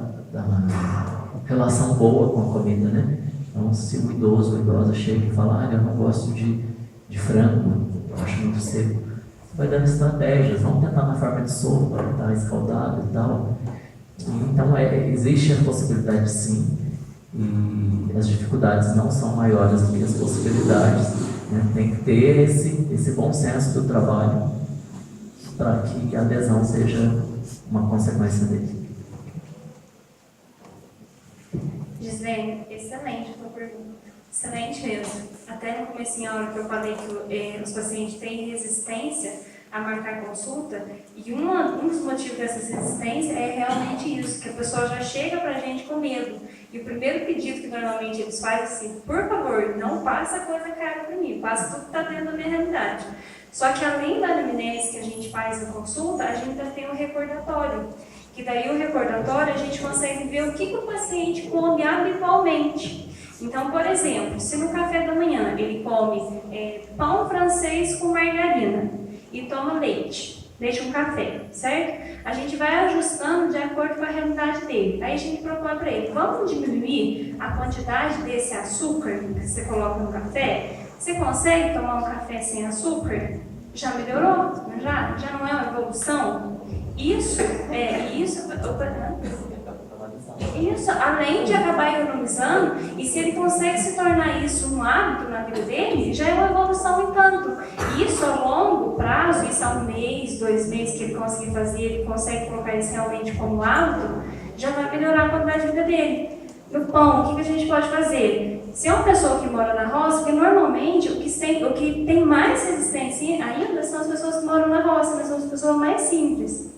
relação boa com a comida, né? Então, se o idoso ou idosa chega e fala: eu não gosto de frango, eu acho muito seco, você vai dando estratégias, vamos tentar na forma de sopa, para estar escaldado e tal. Então, existe a possibilidade, sim, e as dificuldades não são maiores do que as possibilidades, né? Tem que ter esse bom senso do trabalho para que a adesão seja uma consequência dele. Gislene, excelente a tua pergunta. Excelente mesmo. Até no comecinho a hora que eu falei que os pacientes têm resistência a marcar consulta, e um dos motivos dessa resistência é realmente isso, que a pessoa já chega pra gente com medo. E o primeiro pedido que normalmente eles fazem é assim: por favor, não passa coisa cara para mim, passa tudo que está dentro da minha realidade. Só que além da anamnese que a gente faz na consulta, a gente ainda tem um recordatório. Que daí o recordatório a gente consegue ver o que o paciente come habitualmente. Então, por exemplo, se no café da manhã ele come pão francês com margarina e toma leite, leite com café, certo? A gente vai ajustando de acordo com a realidade dele. Aí a gente propõe para ele, vamos diminuir a quantidade desse açúcar que você coloca no café? Você consegue tomar um café sem açúcar? Já melhorou? Já não é uma evolução? Isso, além de acabar economizando, e se ele consegue se tornar isso um hábito na vida dele, já é uma evolução em tanto. Isso a longo prazo, isso a 1 mês, 2 meses que ele conseguir fazer, ele consegue colocar isso realmente como hábito, já vai melhorar a qualidade de vida dele. No pão, o que a gente pode fazer? Se é uma pessoa que mora na roça, porque normalmente o que tem mais resistência ainda são as pessoas que moram na roça, mas são as pessoas mais simples.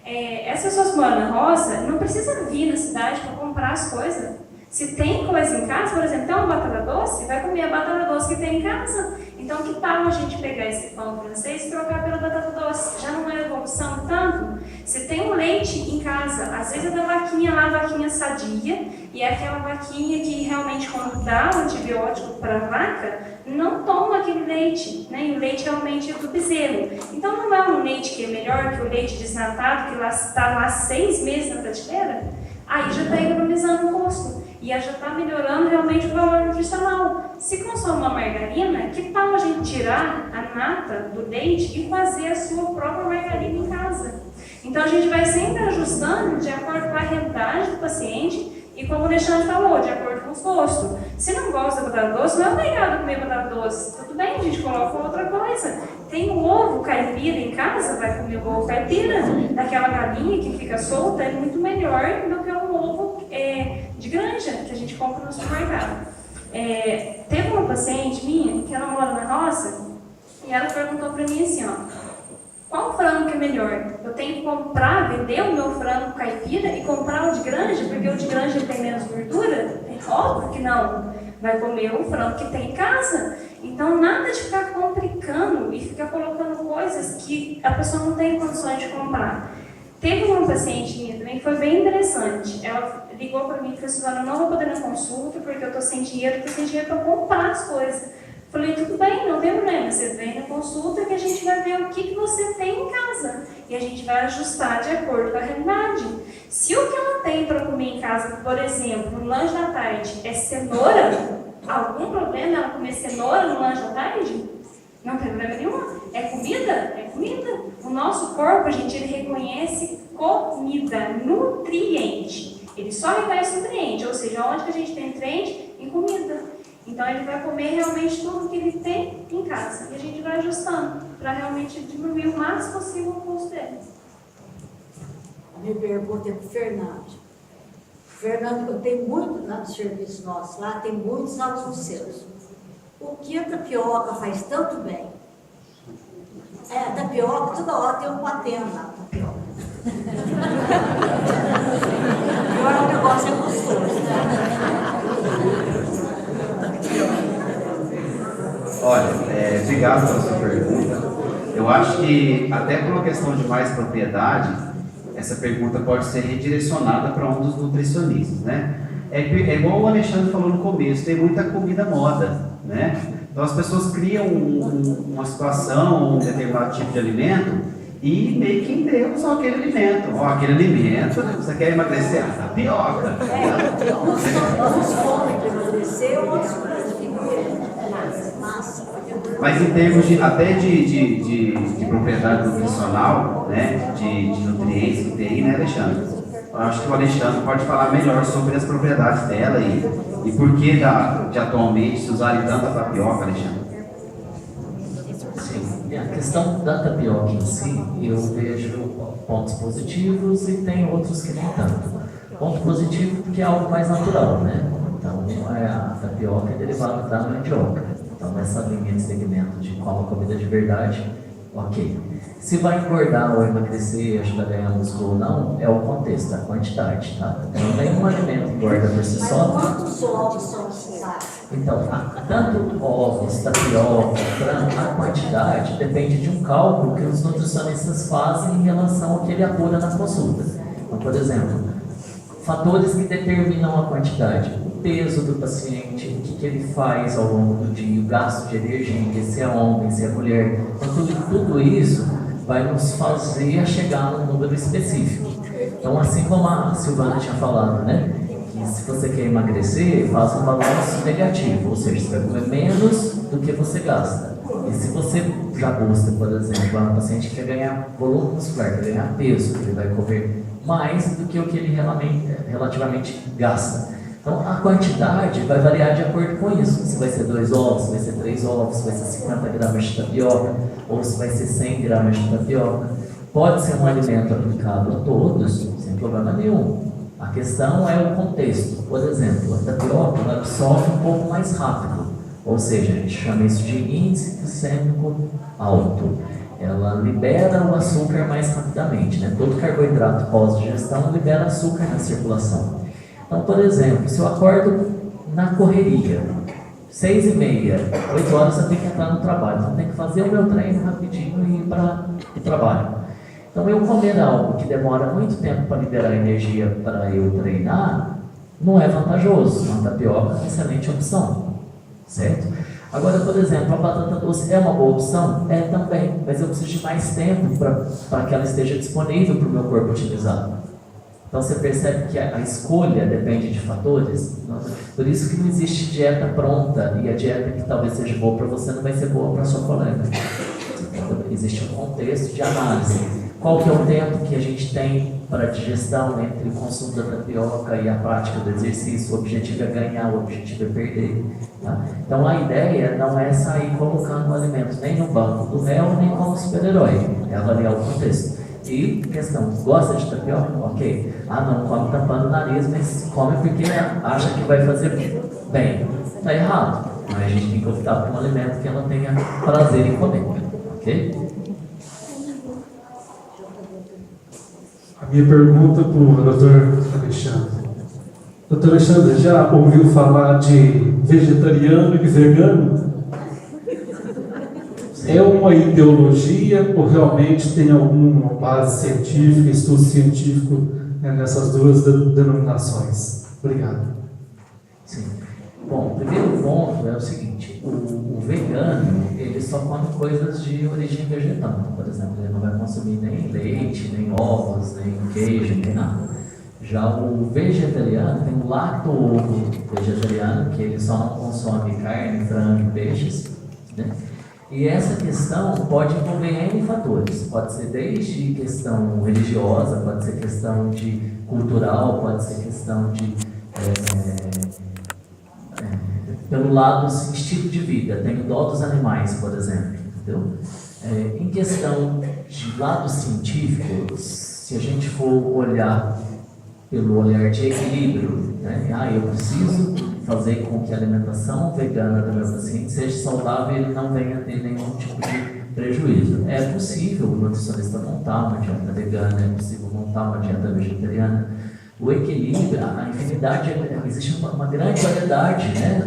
Essas pessoas que moram na roça não precisa vir na cidade para comprar as coisas. Se tem coisa em casa, por exemplo, tem uma batata doce, vai comer a batata doce que tem em casa. Então, que tal a gente pegar esse pão francês e trocar pela batata doce? Já não é evolução tanto? Se tem um leite em casa, às vezes é da vaquinha lá, a vaquinha sadia, e é aquela vaquinha que realmente, quando dá o antibiótico para a vaca, não toma aquele leite, né? E o leite realmente é do bezerro. Então, não é um leite que é melhor que o leite desnatado, que está lá 6 meses na prateleira? Aí já está economizando o custo. E já está melhorando realmente o valor nutricional. Se consome uma margarina, que tal a gente tirar a nata do leite e fazer a sua própria margarina em casa? Então a gente vai sempre ajustando de acordo com a realidade do paciente e, como o Alexandre falou, de acordo com os gostos. Se não gosta da batata doce, não é obrigado a comer batata doce. Tudo bem, a gente coloca outra coisa. Tem o ovo caipira em casa, vai comer o ovo caipira, daquela galinha que fica solta, é muito melhor do que um ovo de granja que a gente compra no supermercado. Teve uma paciente minha que ela mora na roça e ela perguntou para mim assim, qual frango que é melhor? Eu tenho que comprar, vender o meu frango caipira e comprar o de granja, porque o de granja tem menos gordura? É óbvio que não. Vai comer o frango que tem em casa. Então, nada de ficar complicando e ficar colocando coisas que a pessoa não tem condições de comprar. Teve uma paciente minha também que foi bem interessante. Ela ligou para mim e falou assim, eu não vou poder na consulta porque eu estou sem dinheiro para comprar as coisas. Falei, tudo bem, não tem problema, você vem na consulta que a gente vai ver o que você tem em casa. E a gente vai ajustar de acordo com a realidade. Se o que ela tem para comer em casa, por exemplo, no lanche da tarde, é cenoura, algum problema ela comer cenoura no lanche da tarde? Não tem problema nenhum. É comida? É comida. O nosso corpo, gente, ele reconhece comida, nutriente. Ele só reconhece nutriente, ou seja, onde que a gente tem nutriente? Em comida. Então ele vai comer realmente tudo que ele tem em casa. E a gente vai ajustando para realmente diminuir o máximo possível o custo dele. A minha pergunta é para o Fernando. Fernando, eu tenho muito lá no serviço nosso, lá tem muitos alunos seus. O que a tapioca faz tanto bem? A tapioca, toda hora tem um pateno lá, tapioca. Agora o negócio é gostoso, né? Olha, obrigado pela sua pergunta. Eu acho que, até por uma questão de mais propriedade, essa pergunta pode ser redirecionada para um dos nutricionistas, né? É igual o Alexandre falou no começo, tem muita comida moda, né? Então as pessoas criam uma situação, um determinado tipo de alimento e meio que endeusam aquele alimento. Aquele alimento, você quer emagrecer? Tapioca. Uns comem para emagrecer, outros para massa. Mas em termos até de propriedade nutricional, né, de nutrientes que tem, né, Alexandre? Eu acho que o Alexandre pode falar melhor sobre as propriedades dela e por que de atualmente se usarem tanta tapioca, Alexandre. Sim, a questão da tapioca em si, eu vejo pontos positivos e tem outros que nem tanto. Ponto positivo porque é algo mais natural, né? Então, a tapioca é derivada da mandioca. Então, nessa linha de segmento de como comida de verdade, ok. Se vai engordar ou emagrecer, ajudar a ganhar músculo ou não, é o contexto, a quantidade, tá? Então, nenhum alimento engorda por si só. Mas quantos ovos são necessários? Então, tanto ovos, tapioca, frango, a quantidade depende de um cálculo que os nutricionistas fazem em relação ao que ele apura na consulta. Então, por exemplo, fatores que determinam a quantidade: o peso do paciente, o que ele faz ao longo do dia, o gasto de energia, se é homem, se é mulher. Então, tudo isso vai nos fazer chegar num número específico. Então, assim como a Silvana tinha falado, né? Que se você quer emagrecer, faça um balanço negativo, ou seja, você vai comer menos do que você gasta. E se você já busca, por exemplo, um paciente que quer ganhar volume muscular, quer ganhar peso, ele vai comer mais do que o que ele relativamente gasta. Então, a quantidade vai variar de acordo com isso. Se vai ser 2 ovos, se vai ser 3 ovos, se vai ser 50 gramas de tapioca, ou se vai ser 100 gramas de tapioca. Pode ser um alimento aplicado a todos, sem problema nenhum. A questão é o contexto. Por exemplo, a tapioca ela absorve um pouco mais rápido. Ou seja, a gente chama isso de índice glicêmico alto. Ela libera o açúcar mais rapidamente, né? Todo carboidrato pós-digestão libera açúcar na circulação. Então, por exemplo, se eu acordo na correria, 6h30, 8 horas eu tenho que entrar no trabalho, então eu tenho que fazer o meu treino rapidinho e ir para o trabalho. Então, eu comer algo que demora muito tempo para liberar energia para eu treinar, não é vantajoso. Uma tapioca é uma excelente opção, certo? Agora, por exemplo, a batata doce é uma boa opção? É também, mas eu preciso de mais tempo para que ela esteja disponível para o meu corpo utilizar. Então você percebe que a escolha depende de fatores. Por isso que não existe dieta pronta, e a dieta que talvez seja boa para você não vai ser boa para a sua colega. Então, existe um contexto de análise. Qual que é o tempo que a gente tem para digestão entre o consumo da tapioca e a prática do exercício? O objetivo é ganhar, o objetivo é perder. Tá? Então a ideia não é sair colocando o alimento nem no banco do réu, nem como super-herói. É avaliar o contexto. E questão, gosta de tapioca? Ok. Ah, não come tampando o nariz, mas come porque acha que vai fazer bem. Está errado. Mas a gente tem que optar por um alimento que ela tenha prazer em comer. Ok? A minha pergunta para o Dr. Alexandre. Dr. Alexandre, já ouviu falar de vegetariano e vegano? É uma ideologia ou realmente tem alguma base científica, estudo científico nessas duas denominações? Obrigado. Sim. Bom, o primeiro ponto é o seguinte, o vegano, ele só come coisas de origem vegetal. Então, por exemplo, ele não vai consumir nem leite, nem ovos, nem queijo, nem nada. Já o vegetariano tem um lacto-ovo vegetariano, que ele só não consome carne, frango, peixes, né? E essa questão pode envolver N fatores. Pode ser desde questão religiosa, pode ser questão de cultural, pode ser questão de pelo lado assim, estilo de vida. Tenho dó dos animais, por exemplo, entendeu? Em questão de lado científico, se a gente for olhar pelo olhar de equilíbrio, né? Eu preciso fazer com que a alimentação vegana do meu paciente seja saudável e ele não venha ter nenhum tipo de prejuízo. É possível o nutricionista montar uma dieta vegana, é possível montar uma dieta vegetariana. O equilíbrio, a infinidade, existe uma grande variedade, né,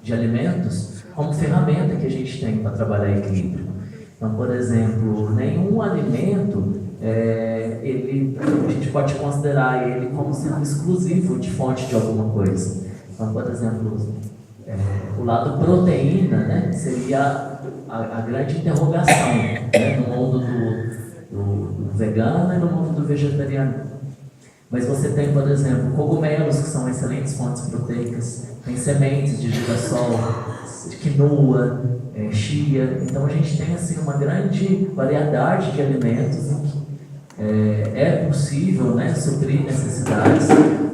de alimentos como ferramenta que a gente tem para trabalhar equilíbrio. Então, por exemplo, nenhum alimento a gente pode considerar ele como sendo exclusivo de fonte de alguma coisa. Então, por exemplo, o lado proteína, né, seria a grande interrogação, né, no mundo do vegano e no mundo do vegetariano. Mas você tem, por exemplo, cogumelos, que são excelentes fontes proteicas, tem sementes de girassol, de quinoa, chia. Então a gente tem assim, uma grande variedade de alimentos em que é possível, né, suprir necessidades.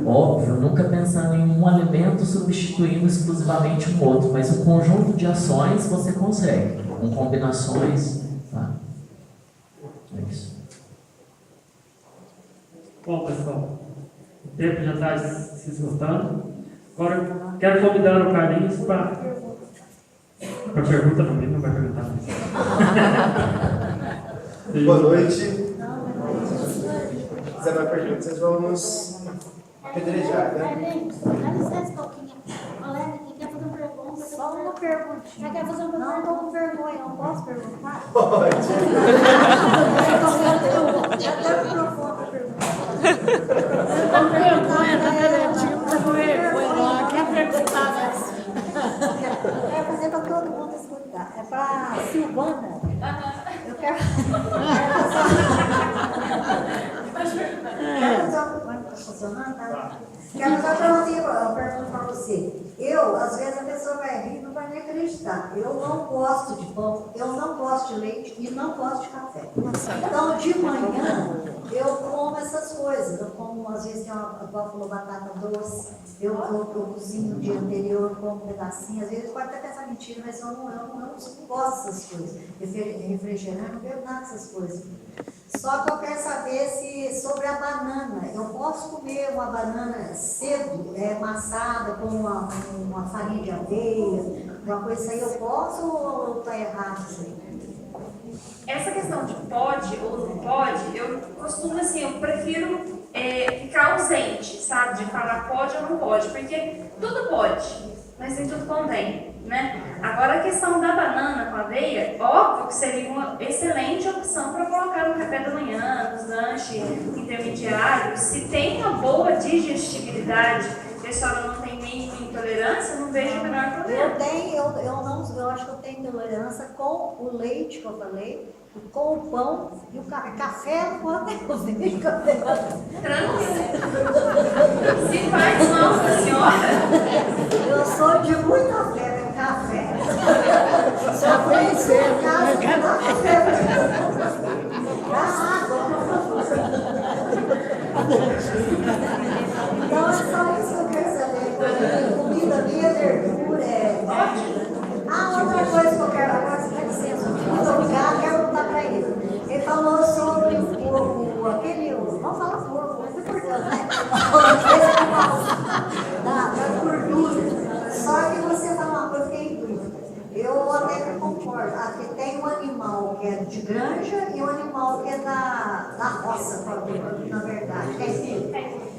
Óbvio, nunca pensando em um alimento substituindo exclusivamente um outro, mas um conjunto de ações você consegue, com combinações. Tá? É isso. Bom, pessoal, o tempo já está se esgotando. Agora eu quero convidar o Carlinhos para pergunta também, não vai perguntar mais. Boa noite. Zé vai perguntar, vocês vão nos apedrejar, né? Dá licença um pouquinho. Colega aqui quer fazer uma pergunta. Só uma pergunta. Você quer fazer uma pergunta? Não, estou com vergonha, não posso perguntar? Pode. Até o microfone perguntar. Tá com vergonha, tá com vergonha. Quer perguntar, mas... É fazer para todo mundo escutar. É para Silvana. Eu quero... funcionando, tá? Quero fazer uma pergunta para você. Às vezes a pessoa vai rir e não vai nem acreditar. Eu não gosto de pão, eu não gosto de leite e não gosto de café. Então, de manhã, eu como essas coisas. Eu como, às vezes, tem uma falou, batata doce. Eu cozinho no dia anterior, como um pedacinho. Às vezes pode até pensar mentira, mas eu não gosto dessas coisas. Refrigerante, eu não bebo nada dessas coisas. Só que eu quero saber sobre a banana. Eu posso comer uma banana cedo, amassada com uma farinha de aveia, uma coisa aí, eu posso ou está errado isso aí? Essa questão de pode ou não pode, eu costumo assim, eu prefiro ficar ausente, sabe? De falar pode ou não pode, porque tudo pode, mas nem tudo convém, né? Agora a questão da banana com aveia, óbvio que seria uma excelente opção para colocar no café da manhã, nos lanches intermediários. Se tem uma boa digestibilidade, a pessoa não tem nenhuma intolerância, não vejo o menor problema. Eu acho que eu tenho intolerância com o leite que eu falei, com o pão e o café, quando eu vejo café. Tranquilo. Se faz mal pra senhora. Eu sou de muita fé em café. Só conhecer a casa que dá café. Dá água. Então é só isso que eu quero saber. Comida minha, verdura, ótimo. Outra coisa que eu quero agora, se dá licença, muito obrigada, quero perguntar para ele. Ele falou sobre o porco, vamos falar porco, muito importante, né? Da gordura. Só que você falou uma coisa que é em dúvida. Eu até concordo. Aqui tem um animal que é de granja e um animal que é da roça, na verdade.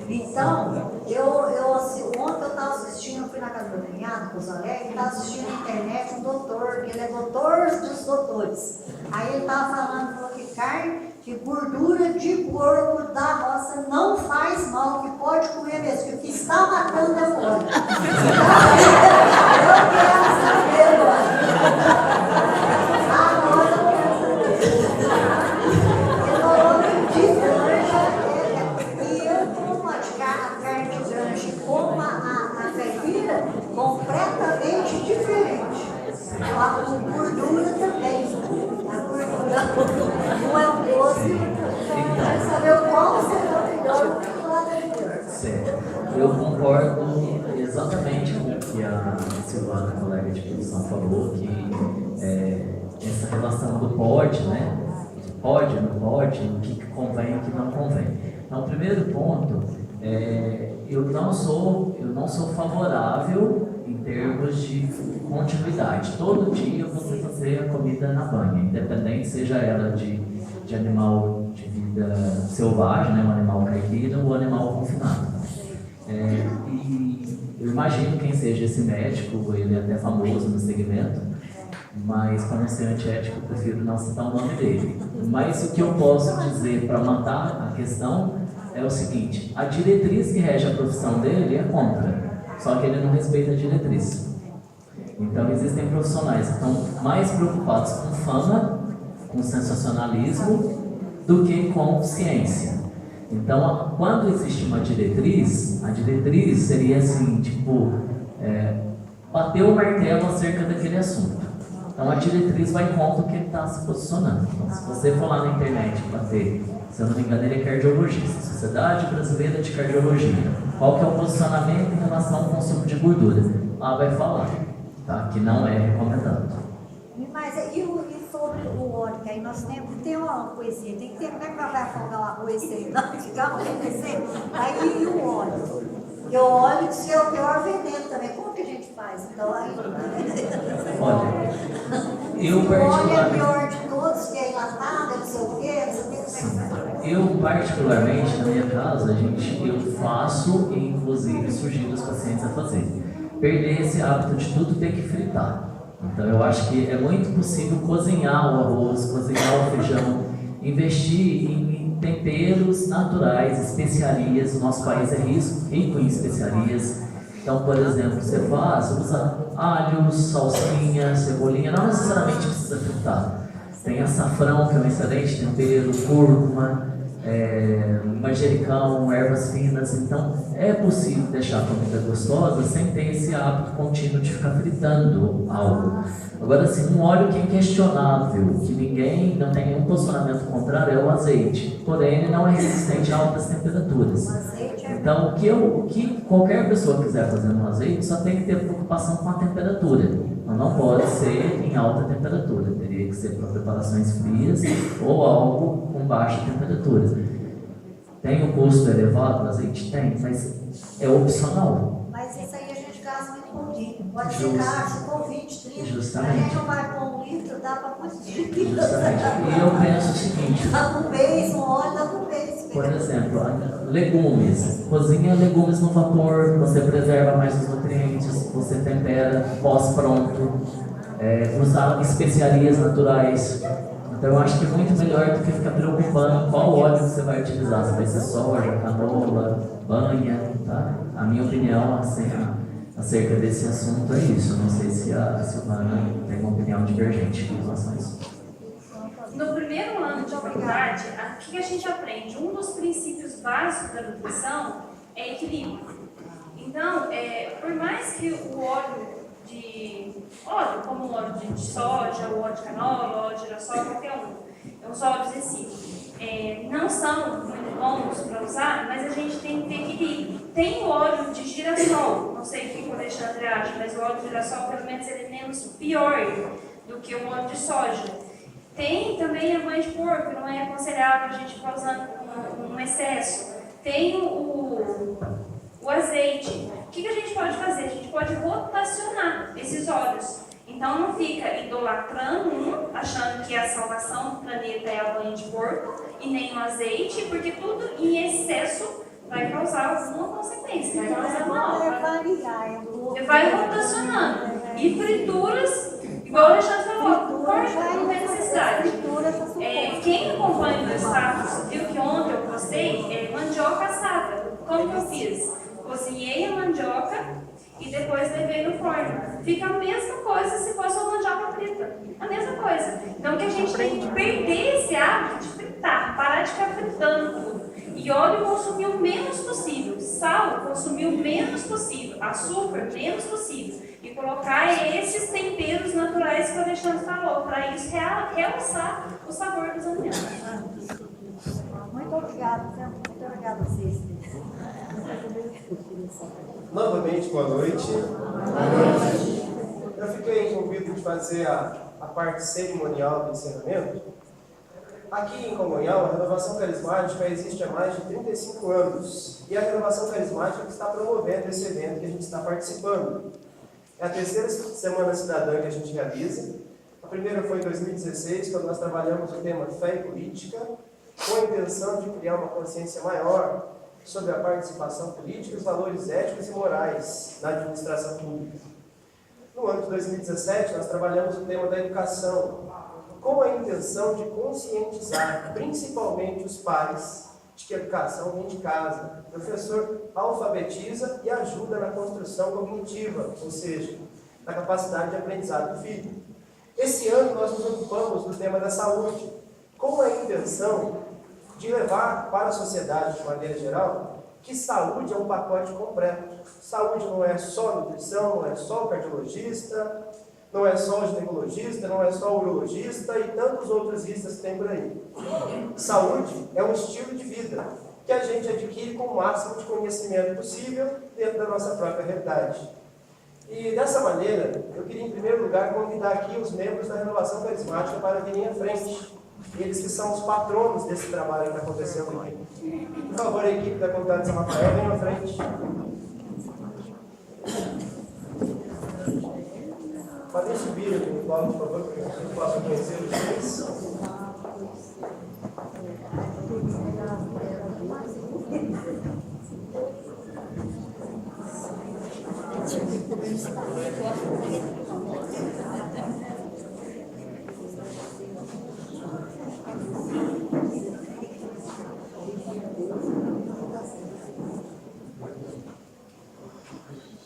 Então, ontem eu estava assistindo, fui na casa do meu cunhado, Pouso Alegre, estava assistindo na internet um doutor, que ele é doutor dos doutores. Aí ele estava falou que gordura de porco da roça não faz mal, que pode comer mesmo, que o que está matando é o óleo. Eu quero saber agora. Ele falou que de granja e eu como a carne de granja e como a caipira completamente diferente. A gordura também. A gordura não é um doce. Eu quero saber qual será o melhor do lado anterior. Certo. Eu concordo exatamente com o que a Silvana, colega de produção, falou, que essa relação do pode, né? Pode, não pode, o que convém e o que não convém. Então, o primeiro ponto, eu não sou favorável em termos de continuidade. Todo dia você fazer a comida na banha, independente seja ela de animal de vida selvagem, né, um animal caipira ou um animal confinado. E eu imagino quem seja esse médico, ele é até famoso no segmento, mas para não ser antiético, eu prefiro não citar o nome dele. Mas o que eu posso dizer para matar a questão é o seguinte: a diretriz que rege a profissão dele é contra, só que ele não respeita a diretriz. Então existem profissionais que estão mais preocupados com fama, com sensacionalismo, do que com ciência. Então, quando existe uma diretriz, a diretriz seria assim, tipo, bater o martelo acerca daquele assunto. Então a diretriz vai contra o que ele está se posicionando. Então, se você for lá na internet bater, se eu não me engano, ele é cardiologista, Sociedade Brasileira de Cardiologia. Qual que é o posicionamento em relação ao consumo de gordura? Lá vai falar, tá? Que não é recomendado. Mas e sobre o óleo, que aí nós temos que ter uma coisinha, tem que ter, como é que vai afogar o arroz sem ficar acontecer? Aí e o óleo? Porque o óleo diz que é o pior veneno também. Como que a gente faz? Então aí. Olha, eu o óleo é o particularmente. pior de todos, que é enlatado, não sei o quê, não sei o quê. Eu, particularmente, na minha casa, eu faço e, inclusive, sugiro os pacientes a fazerem. Perder esse hábito de tudo ter que fritar. Então, eu acho que é muito possível cozinhar o arroz, cozinhar o feijão, investir em temperos naturais, especiarias. O nosso país é rico em especiarias. Então, por exemplo, você usa alhos, salsinha, cebolinha, não necessariamente precisa fritar. Tem açafrão, que é um excelente tempero, cúrcuma. manjericão, ervas finas. Então, é possível deixar a comida gostosa sem ter esse hábito contínuo de ficar fritando algo. Agora, assim, um óleo que é inquestionável, que ninguém não tem nenhum posicionamento contrário, é o azeite. Porém, ele não é resistente a altas temperaturas. Então, o que qualquer pessoa quiser fazer no azeite só tem que ter preocupação com a temperatura. Não pode ser em alta temperatura. Teria que ser para preparações frias ou algo com baixa temperatura. Tem um custo elevado, o azeite tem, mas é opcional. Mas isso aí a gente gasta muito pouquinho. Pode ficar, se for 20, 30. Justamente. A gente não vai com 1 litro, dá para muitos dias. E eu penso o seguinte... Dá para um mês, um óleo, dá para um mês. Por exemplo, legumes. Cozinha legumes no vapor, você preserva mais os nutrientes, você tempera pós-pronto. Usar especiarias naturais. Então eu acho que é muito melhor do que ficar preocupando qual óleo você vai utilizar. Se vai ser soja, canola, banha, tá? A minha opinião acerca desse assunto é isso. Não sei se a Silvana tem uma opinião divergente em relação a isso. No primeiro ano de faculdade, o que a gente aprende? Um dos princípios básicos da nutrição é equilíbrio. Então, por mais que o óleo como o óleo de soja, o óleo de canola, o óleo de girassol, qualquer um, os óleos em si, não são muito bons para usar, mas a gente tem que ter equilíbrio. Tem o óleo de girassol, não sei o que o Alexandre acha, mas o óleo de girassol, pelo menos, ele é menos pior do que o óleo de soja. Tem também a banha de porco, não é aconselhável a gente ficar usando um excesso. Tem o azeite. O que a gente pode fazer? A gente pode rotacionar esses óleos. Então não fica idolatrando um, achando que a salvação do planeta é a banha de porco e nem o azeite, porque tudo em excesso vai causar alguma consequência, vai causar mal. Vai rotacionando. E frituras, igual o Alexandre falou, não tem necessidade. Quem acompanha o meu status viu que ontem eu postei mandioca assada. Como que eu fiz? Cozinhei a mandioca e depois levei no forno. Fica a mesma coisa se fosse uma mandioca frita. A mesma coisa. Então que a gente tem que perder esse hábito de fritar, parar de ficar fritando tudo. E óleo consumir o menos possível, sal consumir o menos possível, açúcar menos possível. E colocar esses temperos naturais que o Alexandre falou, para isso realçar o sabor dos alimentos. Muito obrigada, muito obrigada a vocês. Novamente, boa noite. Eu fiquei incumbido de fazer a parte cerimonial do encerramento. Aqui em Congonhal, a Renovação Carismática existe há mais de 35 anos. E a Renovação Carismática está promovendo esse evento que a gente está participando. É a terceira Semana Cidadã que a gente realiza. A primeira foi em 2016, quando nós trabalhamos o tema Fé e Política, com a intenção de criar uma consciência maior sobre a participação política e os valores éticos e morais na administração pública. No ano de 2017, nós trabalhamos o tema da educação, com a intenção de conscientizar, principalmente os pais, de que a educação vem de casa. O professor alfabetiza e ajuda na construção cognitiva, ou seja, na capacidade de aprendizado do filho. Esse ano nós nos ocupamos do tema da saúde, com a intenção de levar para a sociedade, de maneira geral, que saúde é um pacote completo. Saúde não é só nutrição, não é só cardiologista, não é só ginecologista, não é só urologista e tantos outros istas que tem por aí. Saúde é um estilo de vida que a gente adquire com o máximo de conhecimento possível dentro da nossa própria realidade. E dessa maneira, eu queria em primeiro lugar convidar aqui os membros da Renovação Carismática para virem à frente. Eles que são os patronos desse trabalho que está acontecendo aqui. Por favor, a equipe da Comunidade de São Rafael, venham à frente. Podem subir aqui no palco, por favor, para que a gente possa conhecer vocês.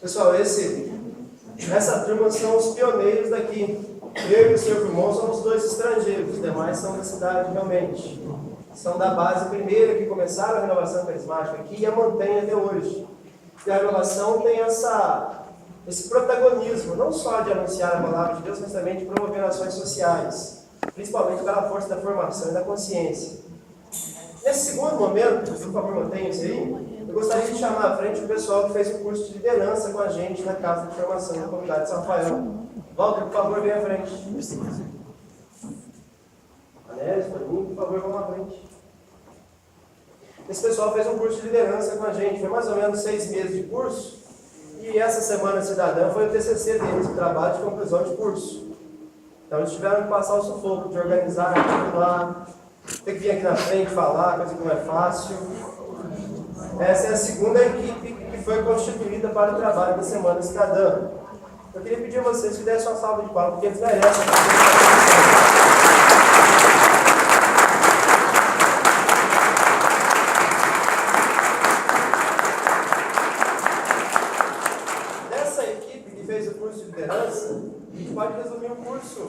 Pessoal, essa turma são os pioneiros daqui. Eu e o seu irmão somos 2 estrangeiros, os demais são da cidade realmente. São da base primeira que começaram a renovação carismática aqui e a mantém até hoje. E a renovação tem esse protagonismo, não só de anunciar a palavra de Deus, mas também de promover ações sociais, principalmente pela força da formação e da consciência. Nesse segundo momento, por favor, mantenha isso aí, eu gostaria de chamar à frente o pessoal que fez o curso de liderança com a gente na Casa de Formação da Comunidade de São Rafael. Walter, por favor, venha à frente. Anésio, por favor, vamos à frente. Esse pessoal fez um curso de liderança com a gente, foi mais ou menos 6 meses de curso, e essa Semana Cidadã foi o TCC deles, o trabalho de conclusão de curso. Então eles tiveram que passar o sufoco de organizar, articular, ter que vir aqui na frente falar, coisa que não é fácil. Essa é a segunda equipe que foi constituída para o trabalho da Semana Cidadã. Eu queria pedir a vocês que dessem uma salva de palmas, porque eles merecem. Dessa equipe que fez o curso de liderança, a gente pode resumir o curso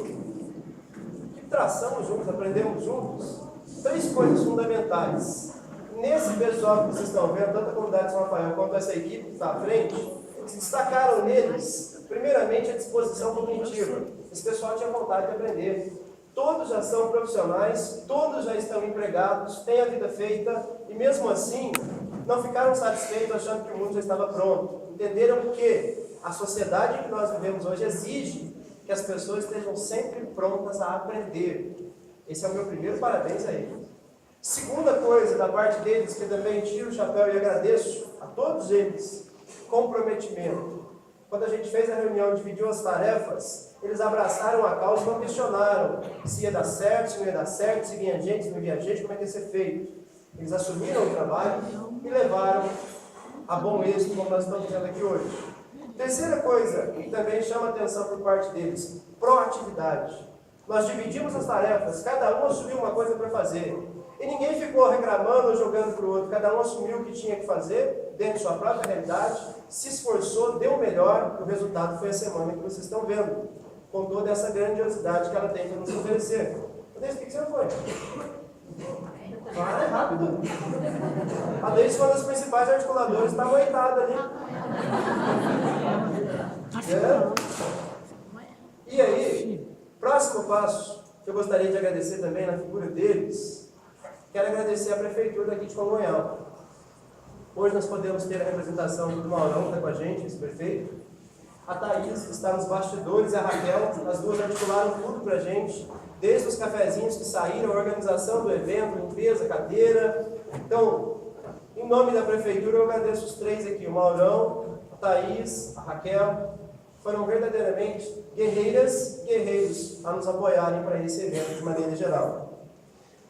que traçamos juntos, aprendemos juntos, 3 coisas fundamentais. Nesse pessoal que vocês estão vendo, tanto a comunidade de São Rafael quanto essa equipe que está à frente, se destacaram neles, primeiramente, a disposição cognitiva. Esse pessoal tinha vontade de aprender. Todos já são profissionais, todos já estão empregados, têm a vida feita, e mesmo assim, não ficaram satisfeitos achando que o mundo já estava pronto. Entenderam que a sociedade que nós vivemos hoje exige que as pessoas estejam sempre prontas a aprender. Esse é o meu primeiro parabéns a eles. Segunda coisa da parte deles, que também tiro o chapéu e agradeço a todos eles, comprometimento. Quando a gente fez a reunião, dividiu as tarefas, eles abraçaram a causa e não questionaram se ia dar certo, se não ia dar certo, se vinha gente, se não vinha gente, como é que ia ser feito. Eles assumiram o trabalho e levaram a bom êxito, como nós estamos vendo aqui hoje. Terceira coisa, que também chama atenção por parte deles, proatividade. Nós dividimos as tarefas, cada um assumiu uma coisa para fazer. E ninguém ficou reclamando ou jogando para o outro. Cada um assumiu o que tinha que fazer, dentro de sua própria realidade, se esforçou, deu o melhor, e o resultado foi a semana que vocês estão vendo, com toda essa grandiosidade que ela tem para nos oferecer. O que você foi? Vai, rápido. A Deise foi uma das principais articuladoras, está aguentada ali. E aí, próximo passo, que eu gostaria de agradecer também na figura deles, quero agradecer a Prefeitura daqui de Congonhal. Hoje nós podemos ter a representação do Maurão, que está com a gente, vice-prefeito, a Thaís, que está nos bastidores, e a Raquel, as duas articularam tudo para a gente, desde os cafezinhos que saíram, a organização do evento, limpeza, cadeira. Então, em nome da Prefeitura, eu agradeço os 3 aqui, o Maurão, a Thaís, a Raquel, foram verdadeiramente guerreiras e guerreiros a nos apoiarem para esse evento de maneira geral.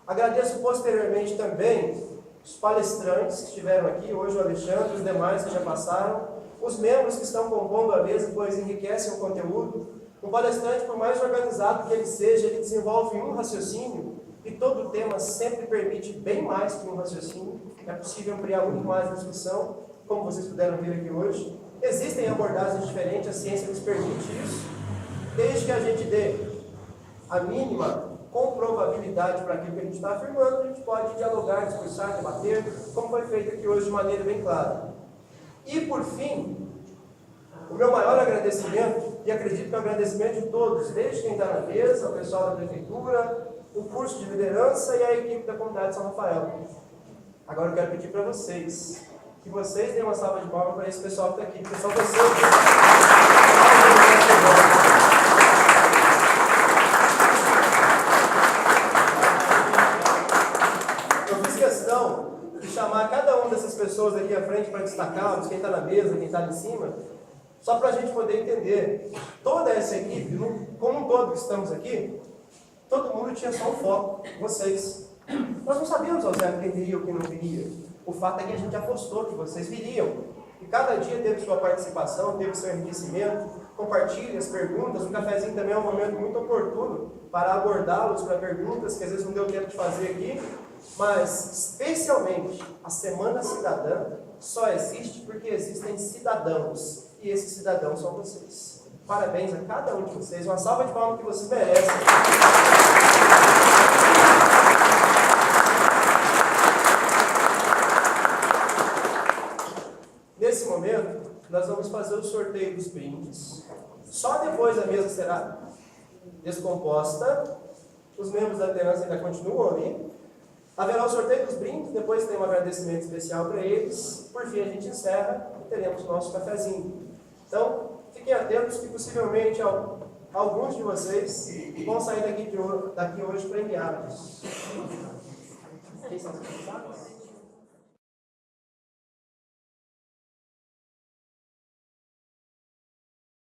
Agradeço posteriormente também os palestrantes que estiveram aqui, hoje o Alexandre, os demais que já passaram, os membros que estão compondo a mesa, pois enriquecem o conteúdo. Um palestrante, por mais organizado que ele seja, ele desenvolve um raciocínio, e todo tema sempre permite bem mais que um raciocínio. É possível ampliar muito mais a discussão, como vocês puderam ver aqui hoje. Existem abordagens diferentes, a ciência nos permite isso, desde que a gente dê a mínima comprovabilidade para aquilo que a gente está afirmando, a gente pode dialogar, discursar, debater, como foi feito aqui hoje de maneira bem clara. E, por fim, o meu maior agradecimento, e acredito que é um agradecimento de todos, desde quem está na mesa, o pessoal da Prefeitura, o curso de liderança e a equipe da Comunidade de São Rafael. Agora eu quero pedir para vocês, que vocês deem uma salva de palmas para esse pessoal que está aqui, pessoal vocês. De chamar cada uma dessas pessoas aqui à frente para destacá-los, quem está na mesa, quem está ali em cima, só para a gente poder entender. Toda essa equipe, como um todo que estamos aqui, todo mundo tinha só um foco, vocês. Nós não sabíamos ao certo quem viria ou quem não viria. O fato é que a gente apostou que vocês viriam. E cada dia teve sua participação, teve seu enriquecimento. Compartilhe as perguntas. O cafezinho também é um momento muito oportuno para abordá-los para perguntas que às vezes não deu tempo de fazer aqui. Mas, especialmente, a Semana Cidadã só existe porque existem cidadãos. E esses cidadãos são vocês. Parabéns a cada um de vocês. Uma salva de palmas que vocês merecem. Nesse momento, nós vamos fazer o sorteio dos brindes. Só depois a mesa será descomposta. Os membros da liderança ainda continuam ali. Haverá o sorteio dos brindes, depois tem um agradecimento especial para eles. Por fim, a gente encerra e teremos o nosso cafezinho. Então, fiquem atentos que possivelmente alguns de vocês vão sair daqui hoje premiados. Quem são os responsáveis?